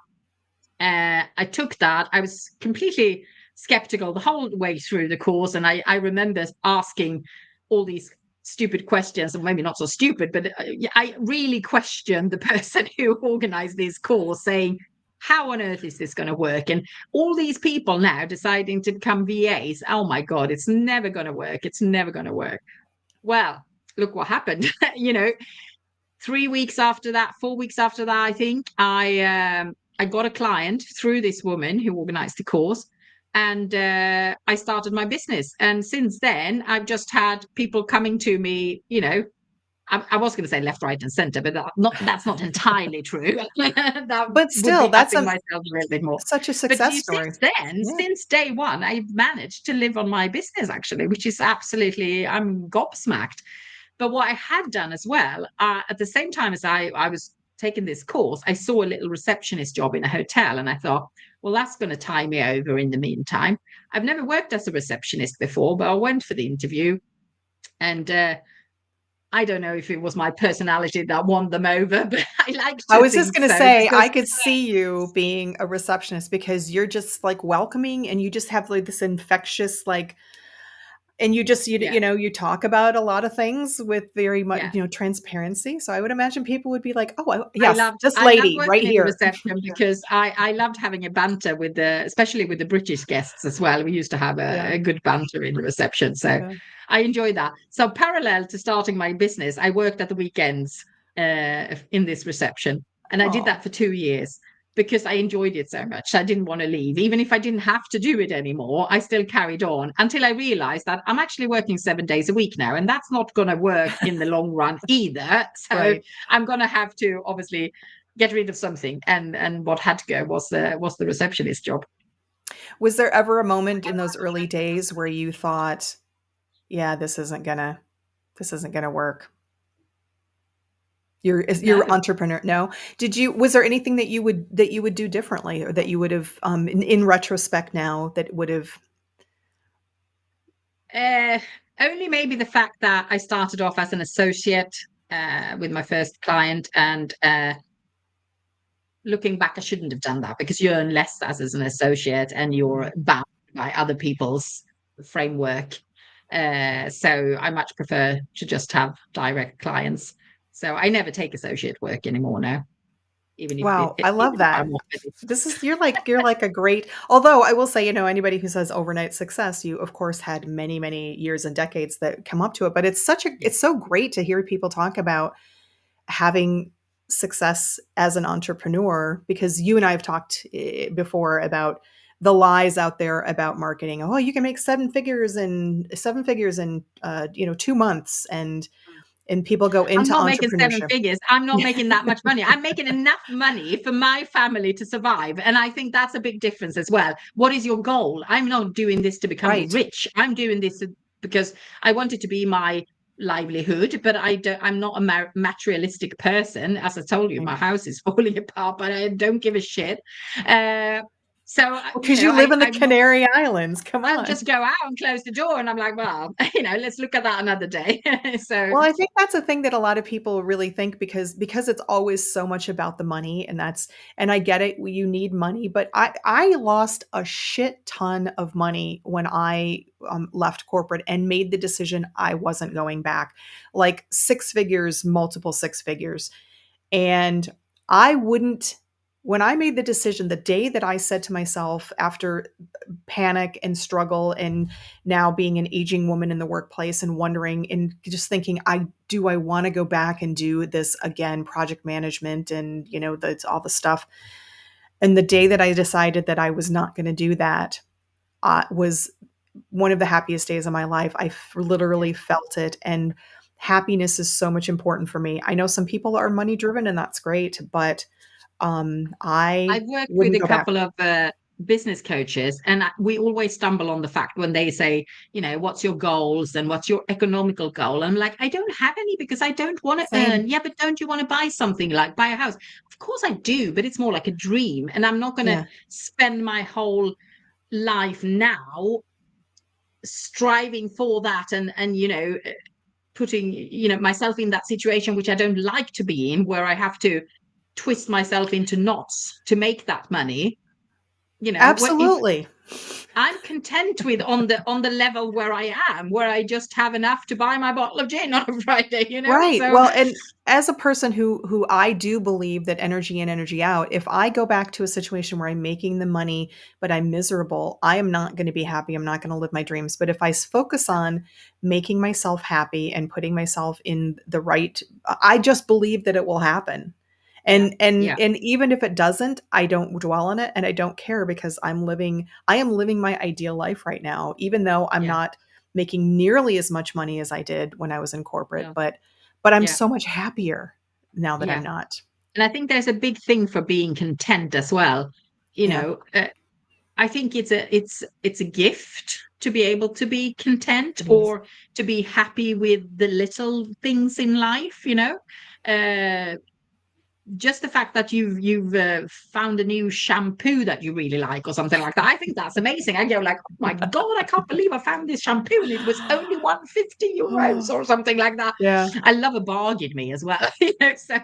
I took that. I was completely skeptical the whole way through the course. And I remember asking all these stupid questions, and maybe not so stupid, but I really questioned the person who organized this course, saying, how on earth is this going to work? And all these people now deciding to become VAs. Oh my God, it's never going to work. It's never going to work. Well, look what happened. 3 weeks after that, 4 weeks after that, I think I got a client through this woman who organized the course, and I started my business. And since then, I've just had people coming to me. I was going to say left, right, and center, but that's not entirely true. That But would still, be that's upping myself a little bit more. such a But success story. since then, Yeah. since day one, I've managed to live on my business actually, which is absolutely, I'm gobsmacked. But what I had done as well, at the same time as I was taking this course, I saw a little receptionist job in a hotel, and I thought, well, that's going to tie me over in the meantime. I've never worked as a receptionist before, but I went for the interview, and I don't know if it was my personality that won them over, but I like I to was just think gonna so say, I because could see you being a receptionist because you're just, like, welcoming, and you just have, like, this infectious, like, and yeah, you talk about a lot of things with very much, yeah. transparency. So I would imagine people would be like, "Oh, I yes, loved this I loved lady right working in the here." reception because I loved having a banter with especially with the British guests as well. We used to have Yeah, a good banter in the reception. So yeah. I enjoyed that. So parallel to starting my business, I worked at the weekends in this reception. And I did Aw. that for 2 years because I enjoyed it so much. I didn't want to leave. Even if I didn't have to do it anymore, I still carried on until I realized that I'm actually working 7 days a week now. And that's not going to work in the long run either. So Right. I'm going to have to obviously get rid of something. And what had to go was the receptionist job. Was there ever a moment in those early days where you thought, "Yeah, this isn't gonna work?" You're No. entrepreneur. No? Was there anything that you would do differently, or that you would have, in retrospect now, that would have Uh, only maybe the fact that I started off as an associate with my first client, and looking back, I shouldn't have done that because you earn less as an associate and you're bound by other people's framework. So I much prefer to just have direct clients. So I never take associate work anymore now, even if Wow, I love even if that. I'm offered it. This is you're like a great, although I will say, anybody who says overnight success, you of course had many, many years and decades that come up to it, but Yeah. it's so great to hear people talk about having success as an entrepreneur, because you and I have talked before about the lies out there about marketing. Oh, you can make seven figures in 2 months, and people go I'm into not making seven entrepreneurship. figures. I'm not making that much money. I'm making enough money for my family to survive. And I think that's a big difference as well. What is your goal? I'm not doing this to become Right. rich. I'm doing this because I want it to be my livelihood, but I'm not a materialistic person. As I told you, Right. my house is falling apart, but I don't give a shit. Uh, so, Because you live in the I'm not. Canary Islands. Come I'll on. just go out and close the door, and I'm like, well, let's look at that another day. So, Well, I think that's a thing that a lot of people really think, because it's always so much about the money, and I get it, you need money, but I lost a shit ton of money when I left corporate and made the decision I wasn't going back. Like six figures, multiple six figures. And I wouldn't when I made the decision, the day that I said to myself, after panic and struggle, and now being an aging woman in the workplace and wondering and just thinking, I want to go back and do this again, project management, and that's all the stuff. And the day that I decided that I was not going to do that, was one of the happiest days of my life. yeah. Literally felt it. And happiness is so much important for me. I know some people are money driven, and that's great, but I I've worked with wouldn't a go back. couple of business coaches, and we always stumble on the fact when they say, what's your goals and what's your economical goal? I'm like, I don't have any because I don't want to Same. earn. Yeah, but don't you want to buy something, like buy a house? Of course I do, but it's more like a dream, and I'm not going to Yeah. spend my whole life now striving for that, and putting myself in that situation which I don't like to be in, where I have to twist myself into knots to make that money. What if Absolutely. I'm content with on the level where I am, where I just have enough to buy my bottle of gin on a Friday. Right. So Well, and as a person who I do believe that energy in, energy out, if I go back to a situation where I'm making the money but I'm miserable, I am not going to be happy. I'm not going to live my dreams. But if I focus on making myself happy and putting myself in the right, I just believe that it will happen. yeah, And even if it doesn't, I don't dwell on it, and I don't care, because I am living my ideal life right now, even though I'm yeah, not making nearly as much money as I did when I was in corporate, yeah, but I'm yeah, so much happier now that I'm yeah. not. And I think there's a big thing for being content as well. You Yeah. know, uh, I think it's a gift to be able to be content, It is. or to be happy with the little things in life. Uh, just the fact that you've found a new shampoo that you really like, or something like that. I think that's amazing. I go like, oh my god, I can't believe I found this shampoo and it was only 150 euros or something like that. Yeah. I love a bargain, me as well. So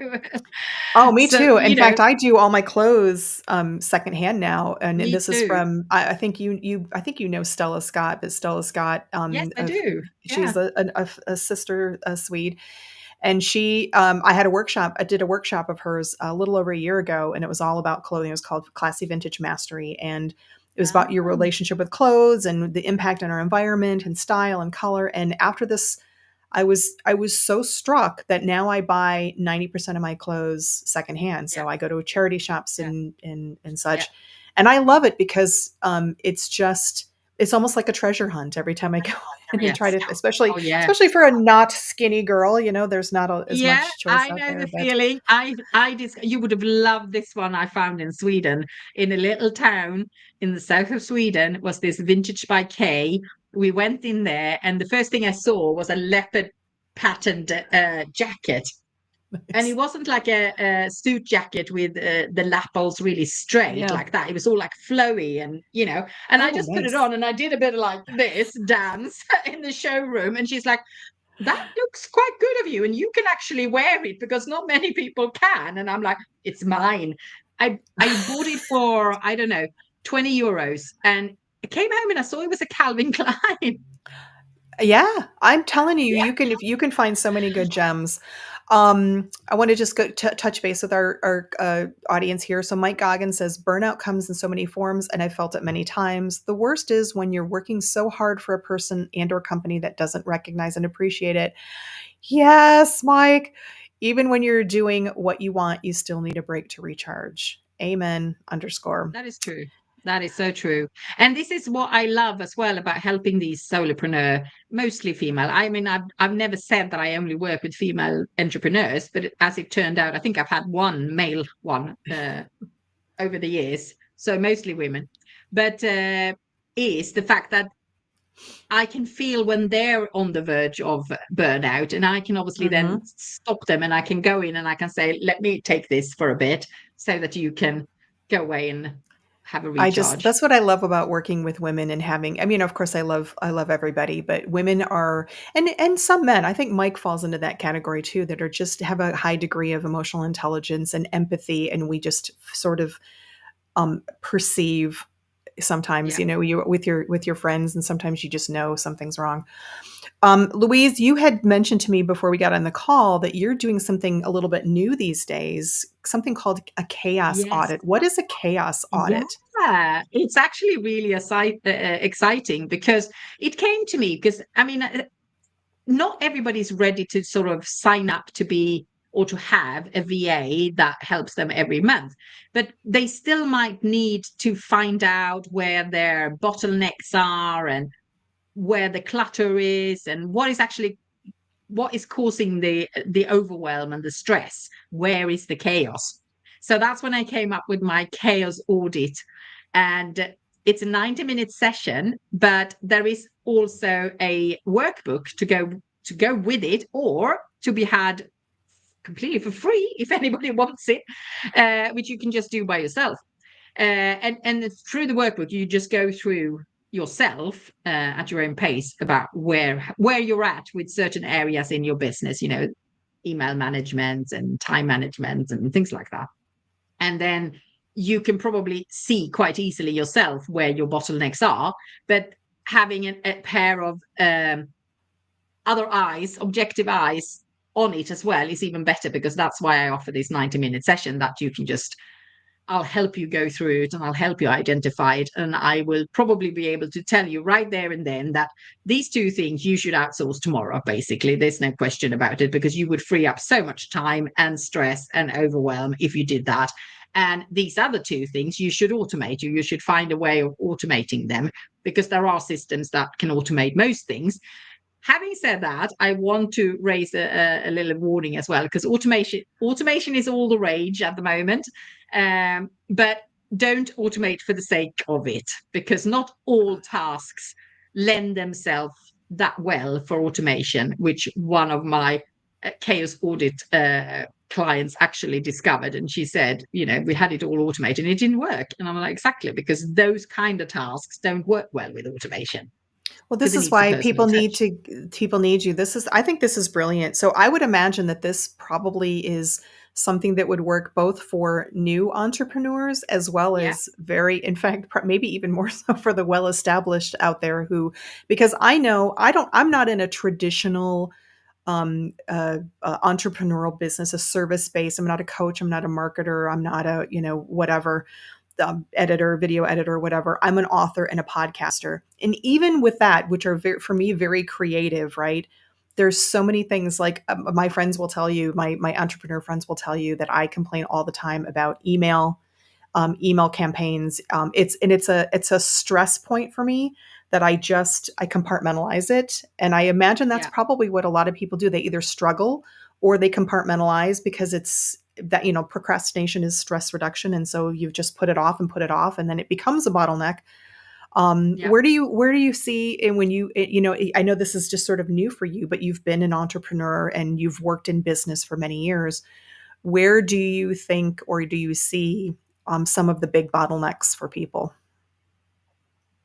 Oh, me so too. In fact, I do all my clothes secondhand now, and me this is too. from I think I think Stella Scott, but Stella Scott, Yes, I do. Yeah. she's a sister, a Swede, and I had a workshop. I did a workshop of hers a little over a year ago, and it was all about clothing. It was called Classy Vintage Mastery, and it was about your Ah, relationship with clothes and the impact on our environment and style and color. And after this, I was so struck that now I buy 90% of my clothes secondhand. yeah, So I go to charity shops yeah, and yeah. such, and I love it because it's almost like a treasure hunt every time I go in and try Yes. to, especially Oh yeah. especially for a not skinny girl. There's not as Yeah, much choice I out know there, the but feeling. You would have loved this one I found in Sweden, in a little town in the south of Sweden. Was this Vintage by K? We went in there, and the first thing I saw was a leopard patterned jacket. And it Nice. wasn't like a suit jacket with the lapels really straight Yeah. like that. It was all like flowy and, and I Oh, just put it nice. on and I did a bit of like this dance in the showroom. And she's like, that looks quite good of you. And you can actually wear it because not many people can. And I'm like, it's mine. I bought it for, I don't know, 20 euros. And I came home and I saw it was a Calvin Klein. Yeah, I'm telling you, Yeah. if you can find so many good gems. I want to just go touch base with our audience here. So Mike Goggins says burnout comes in so many forms, and I felt it many times. The worst is when you're working so hard for a person and or company that doesn't recognize and appreciate it. Yes, Mike. Even when you're doing what you want, you still need a break to recharge. Amen. Underscore. That is true. That is so true. And this is what I love as well about helping these solopreneur, mostly female. I mean, I've never said that I only work with female entrepreneurs, but as it turned out, I think I've had one male one over the years. So mostly women. But is the fact that I can feel when they're on the verge of burnout, and I can obviously then Mhm. stop them and I can go in and I can say, let me take this for a bit so that you can go away and have a recharge. That's what I love about working with women and having, I mean, of course I love everybody, but women are, and some men, I think Mike falls into that category too, that are just have a high degree of emotional intelligence and empathy, and we just sort of perceive sometimes, Yeah. you with your friends, and sometimes you just know something's wrong. Louise, you had mentioned to me before we got on the call that you're doing something a little bit new these days, something called a chaos Yes. audit. What is a chaos audit? Yeah. It's actually really exciting because it came to me because, I mean, not everybody's ready to sort of sign up to be or to have a VA that helps them every month, but they still might need to find out where their bottlenecks are and where the clutter is and what is causing the overwhelm and the stress. Where is the chaos? So that's when I came up with my chaos audit. And it's a 90-minute session, but there is also a workbook to go with it, or to be had completely for free if anybody wants it, which you can just do by yourself. And through the workbook, you just go through yourself at your own pace about where you're at with certain areas in your business, email management and time management and things like that. And then you can probably see quite easily yourself where your bottlenecks are, but having a pair of other eyes, objective eyes on it as well is even better, because that's why I offer this 90-minute session that you can just I'll help you go through it and I'll help you identify it. And I will probably be able to tell you right there and then that these two things you should outsource tomorrow, basically. There's no question about it, because you would free up so much time and stress and overwhelm if you did that. And these other two things you should automate. You should find a way of automating them, because there are systems that can automate most things. Having said that, I want to raise a little warning as well, because automation is all the rage at the moment, but don't automate for the sake of it, because not all tasks lend themselves that well for automation, which one of my chaos audit clients actually discovered. And she said, we had it all automated and it didn't work. And I'm like, exactly, because those kind of tasks don't work well with automation, Well, because this it is needs the why personal touch. people need you. I think this is brilliant. So I would imagine that this probably is something that would work both for new entrepreneurs as well Yeah. as in fact, maybe even more so for the well-established out there who, because I know I'm not in a traditional entrepreneurial business, a service space. I'm not a coach. I'm not a marketer. I'm not a, whatever, editor, video editor, whatever. I'm an author and a podcaster. And even with that, which are for me, very creative, right? There's so many things like my friends will tell you, my entrepreneur friends will tell you that I complain all the time about email campaigns. It's a stress point for me that I compartmentalize it, and I imagine that's Yeah. probably what a lot of people do. They either struggle or they compartmentalize, because it's that procrastination is stress reduction, and so you've just put it off and put it off, and then it becomes a bottleneck. Yeah. Where do you see, and when I know this is just sort of new for you, but you've been an entrepreneur and you've worked in business for many years. Where do you think, or do you see some of the big bottlenecks for people?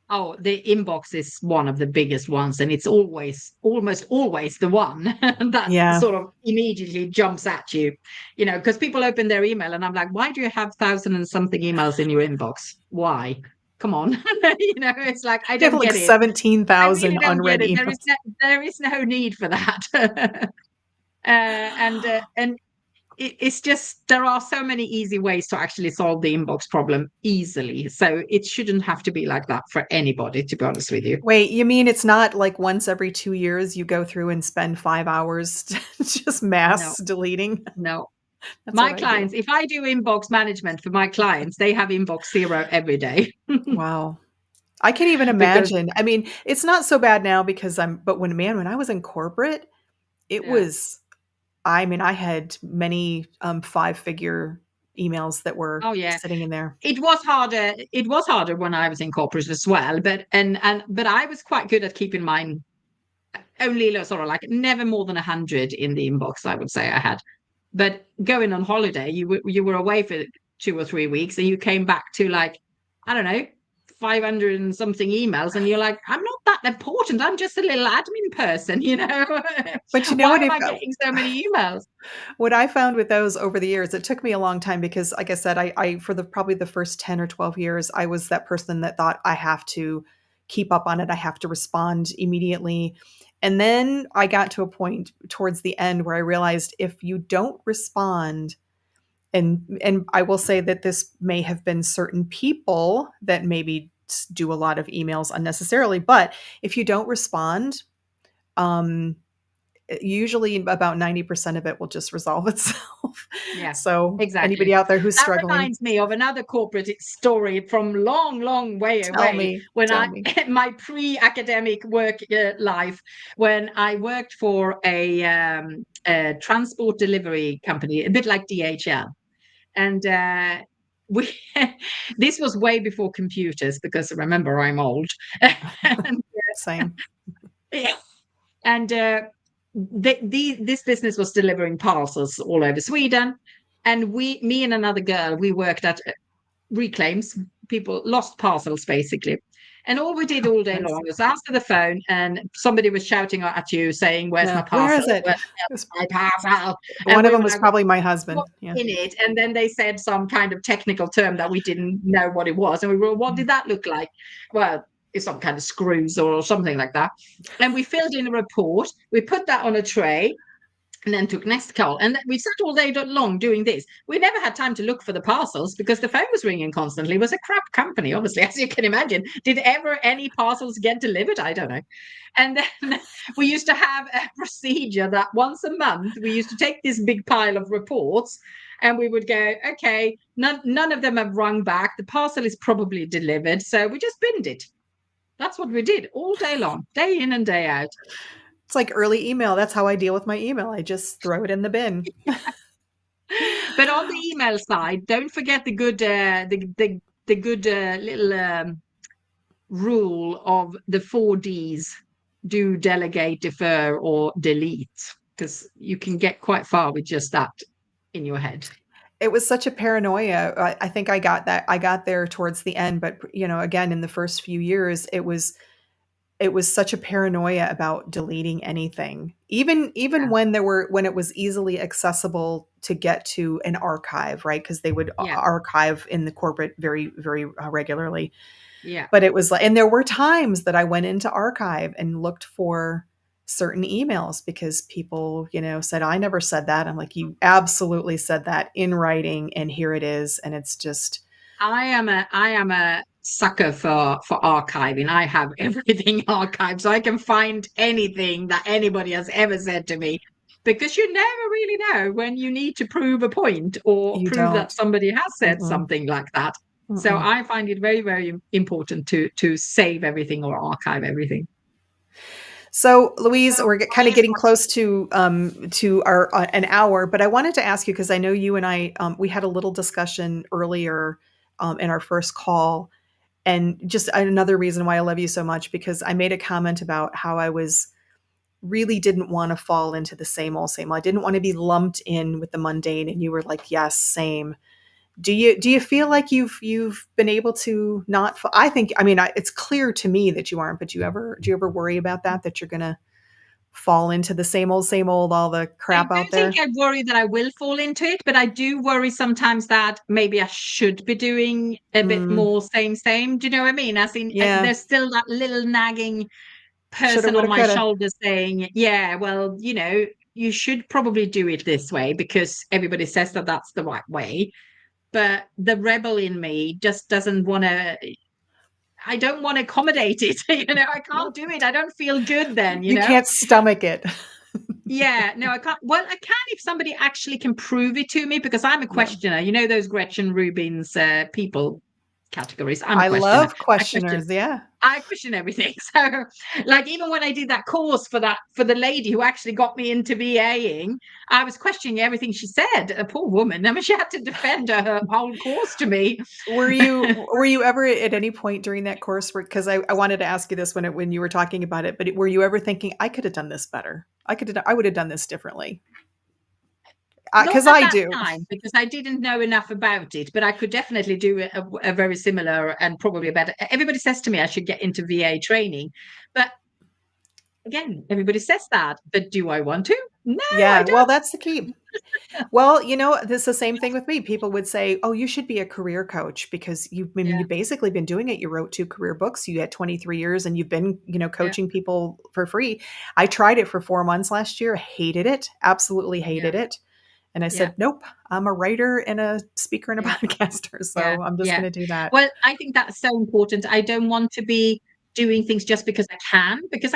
Oh, the inbox is one of the biggest ones, and it's almost always the one that Yeah. sort of immediately jumps at you, because people open their email, and I'm like, why do you have thousand and something emails in your inbox? Why? Come on, it's like I You have don't like get it. I 17,000 really don't unread get it. There is emails. no, there is no need for that. And it's just there are so many easy ways to actually solve the inbox problem easily. So it shouldn't have to be like that for anybody, to be honest with you. Wait, you mean it's not like once every 2 years you go through and spend 5 hours just No, mass deleting? no. That's what My I do. clients, if I do inbox management for my clients, they have inbox zero every day. Wow. I can't even Because imagine. I mean, it's not so bad now because but when I was in corporate, it yeah. was, I mean, I had many five-figure emails that were Oh yeah. sitting in there. It was harder when I was in corporate as well, but I was quite good at keeping mine only sort of like never more than 100 in the inbox, I would say I had. But going on holiday, you were away for 2 or 3 weeks, and you came back to like, I don't know, 500 and something emails, and you're like, I'm not that important. I'm just a little admin person. But you know Why what? am I getting so many emails? What I found with those over the years, it took me a long time because, like I said, I for the probably the first 10 or 12 years, I was that person that thought I have to keep up on it. I have to respond immediately. And then I got to a point towards the end where I realized if you don't respond, and I will say that this may have been certain people that maybe do a lot of emails unnecessarily, but if you don't respond, um, usually about 90% of it will just resolve itself. Yeah, So exactly. anybody out there who's That struggling, reminds me of another corporate story from long, long way tell away me, when tell me. my pre-academic work life, when I worked for a transport delivery company, a bit like DHL. And we this was way before computers, because remember, I'm old. And, Same. yeah, and this business was delivering parcels all over Sweden. And me and another girl, we worked at reclaims, people lost parcels basically. And all we did all day Nice. long was answer the phone, and somebody was shouting at you saying, "Where's my Yeah. Where parcel? is it? Where's It my parcel?" And One of we them were was like, probably my husband. "What's Yeah. in it?" And then they said some kind of technical term that we didn't know what it was. And we were, "What did that look like?" Well, it's some kind of screws or something like that. And we filled in a report. We put that on a tray, and then took next call. And we sat all day long doing this. We never had time to look for the parcels because the phone was ringing constantly. It was a crap company, obviously, as you can imagine. Did ever any parcels get delivered? I don't know. And then we used to have a procedure that once a month we used to take this big pile of reports, and we would go, okay, none of them have rung back. The parcel is probably delivered. So we just binned it. That's what we did all day long, day in and day out. It's like early email. That's how I deal with my email. I just throw it in the bin. But on the email side, don't forget the good little rule of the 4 Ds: do, delegate, defer, or delete, because you can get quite far with just that in your head. It was such a paranoia. I think I got there towards the end, but again, in the first few years, it was such a paranoia about deleting anything. Even Yeah, when it was easily accessible to get to an archive, right? Because they would yeah, archive in the corporate very, very regularly. yeah. But it was like, and there were times that I went into archive and looked for certain emails because people, said, I never said that. I'm like, you absolutely said that in writing, and here it is. And it's just, I am a sucker for archiving. I have everything archived, so I can find anything that anybody has ever said to me. Because you never really know when you need to prove a point or you prove that don't. somebody has said Mm-mm, something like that. So mm-mm. I find it very, very important to save everything or archive everything. So, Louise, So we're kind of getting close to our an hour, but I wanted to ask you because I know you and I we had a little discussion earlier in our first call. And just another reason why I love you so much, because I made a comment about how I was really didn't want to fall into the same old, same old. I didn't want to be lumped in with the mundane. And you were like, yes, same. Do you feel like you've been able to not, I think, I mean, it's clear to me that you aren't, but do you ever worry about that you're going to fall into the same old, all the I crap out don't think there? I worry that I will fall into it, but I do worry sometimes that maybe I should be doing a bit Mm, more same, same. Do you know what I mean? As in, yeah. there's still that little nagging Shoulda, person on woulda, my coulda. shoulder saying, yeah, well, you should probably do it this way because everybody says that that's the right way. But the rebel in me just doesn't want to, I don't want to accommodate it. I can't do it. I don't feel good then, You can't stomach it. Yeah, no, I can't. Well, I can if somebody actually can prove it to me because I'm a Yeah. questioner. Those Gretchen Rubin's people categories. I'm a I questioner. love I question. questioners. Yeah. I question everything. So, like, even when I did that course for the lady who actually got me into VAing, I was questioning everything she said. A poor woman. I mean, she had to defend her whole course to me. Were you ever at any point during that course where, because I wanted to ask you this when you were talking about it, but were you ever thinking I could have done this better? I would have done this differently. Not Because at I that do. time because I didn't know enough about it, but I could definitely do a very similar and probably a better. Everybody says to me I should get into VA training, but again, everybody says that. But do I want to? No, I Yeah, well, don't. that's the key. Well, this is the same thing with me. People would say, "Oh, you should be a career coach because Yeah, you've basically been doing it. You wrote 2 career books. You had 23 years and you've been, yeah, coaching people for free." I tried it for 4 months last year, hated it, absolutely yeah, hated it. And I yeah, said, "Nope, I'm a writer and a speaker and a yeah, podcaster, yeah, so I'm just yeah. going to do that." Well, I think that's so important. I don't want to be doing things just because I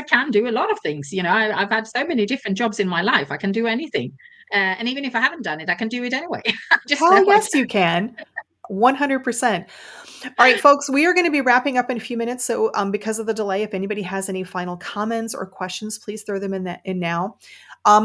can do a lot of things. I've had so many different jobs in my life. I can do anything. And even if I haven't done it, I can do it anyway. I just know Hell I yes, you can. 100%. All right, folks, we are going to be wrapping up in a few minutes. So, because of the delay, if anybody has any final comments or questions, please throw them in now.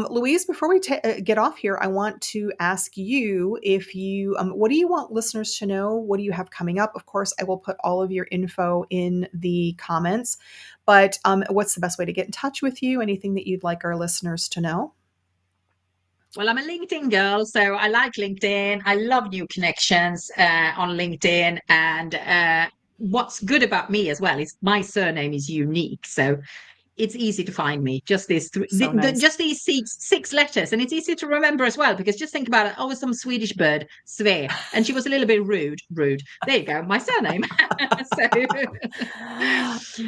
Louise, before we get off here, I want to ask you if what do you want listeners to know? What do you have coming up? Of course, I will put all of your info in the comments, but what's the best way to get in touch with you? Anything that you'd like our listeners to know? Well, I'm a LinkedIn girl, so I like LinkedIn. I love new connections on LinkedIn. And what's good about me as well is my surname is unique. So it's easy to find me. Just these So nice. just these six letters, and it's easy to remember as well because just think about it. Oh, some Swedish bird, Sve, and she was a little bit rude. Rude. There you go, my surname. So,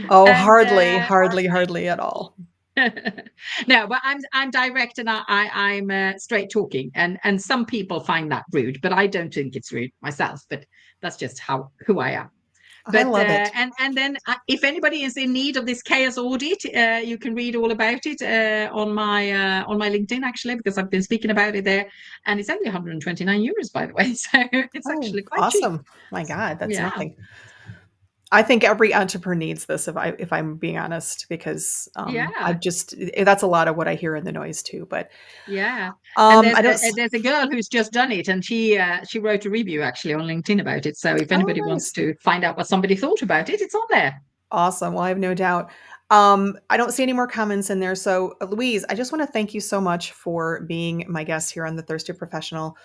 Oh, and hardly at all. no, but I'm direct and I'm straight talking, and some people find that rude, but I don't think it's rude myself. But that's just who I am. I But love it. and then if anybody is in need of this chaos audit, you can read all about it on my LinkedIn actually because I've been speaking about it there, and it's only 129 euros by the way, so it's Oh, actually quite cheap. awesome. My God, that's Yeah, nothing. I think every entrepreneur needs this if I'm being honest, because I yeah, just that's a lot of what I hear in the noise too. But yeah. And I don't. there's a girl who's just done it, and she wrote a review actually on LinkedIn about it. So if Oh, anybody wants nice. to find out what somebody thought about it, it's on there. Awesome. Well, I have no doubt. I don't see any more comments in there. So, Louise, I just want to thank you so much for being my guest here on the Thirsty Professional.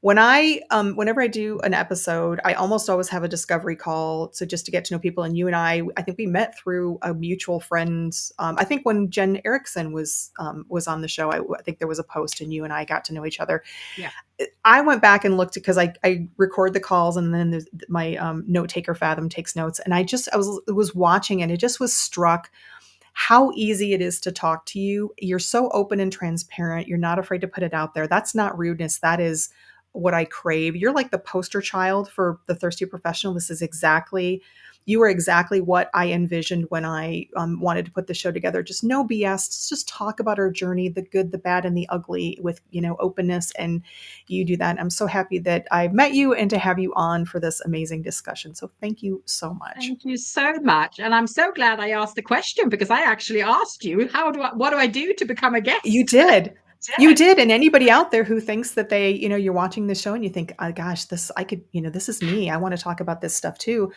Whenever I do an episode, I almost always have a discovery call. So just to get to know people. And you and I think we met through a mutual friend. I think when Jen Erickson was on the show, I think there was a post and you and I got to know each other. Yeah. I went back and looked because I record the calls and then my note taker Fathom takes notes. And I was watching and it just was struck how easy it is to talk to you. You're so open and transparent. You're not afraid to put it out there. That's not rudeness. That is what I crave. You're like the poster child for the thirsty professional. You are exactly what I envisioned when I wanted to put the show together. Just no BS. Let's just talk about our journey, the good, the bad, and the ugly with, openness. And you do that. I'm so happy that I've met you and to have you on for this amazing discussion. So thank you so much. Thank you so much. And I'm so glad I asked the question because I actually asked you, what do I do to become a You guest? did. You did. And anybody out there who thinks that you're watching the show and you think, oh gosh, this, I could, this is me. I want to talk about this stuff too.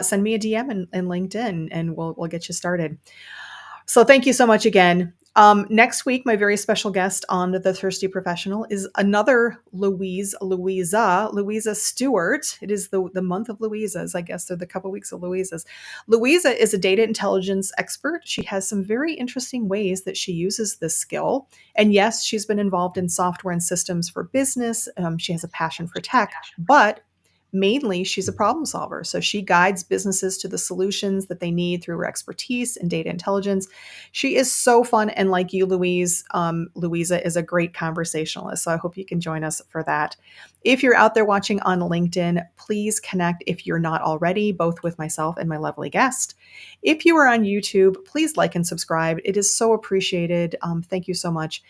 send me a DM in LinkedIn and we'll get you started. So thank you so much again. Next week, my very special guest on The Thirsty Professional is another Louisa Stewart. It is the month of Louisas, I guess. They're the couple weeks of Louisas. Louisa is a data intelligence expert. She has some very interesting ways that she uses this skill. And yes, she's been involved in software and systems for business. She has a passion for tech, but mainly she's a problem solver. So she guides businesses to the solutions that they need through her expertise in data intelligence. She is so fun. And like you, Louisa is a great conversationalist. So I hope you can join us for that. If you're out there watching on LinkedIn, please connect if you're not already, both with myself and my lovely guest. If you are on YouTube, please like and subscribe. It is so appreciated. Thank you so much.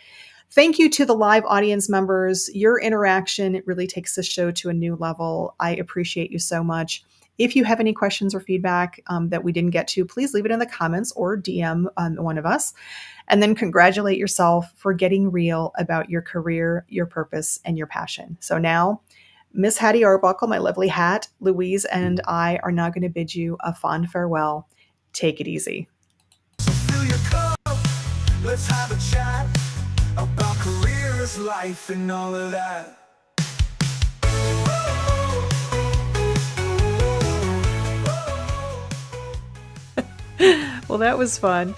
Thank you to the live audience members. Your interaction, it really takes the show to a new level. I appreciate you so much. If you have any questions or feedback that we didn't get to, please leave it in the comments or DM one of us. And then congratulate yourself for getting real about your career, your purpose, and your passion. So now, Miss Hattie Arbuckle, my lovely hat, Louise, and I are now going to bid you a fond farewell. Take it easy. So fill your cup, let's have a chat about careers, life, and all of that. Well, that was fun.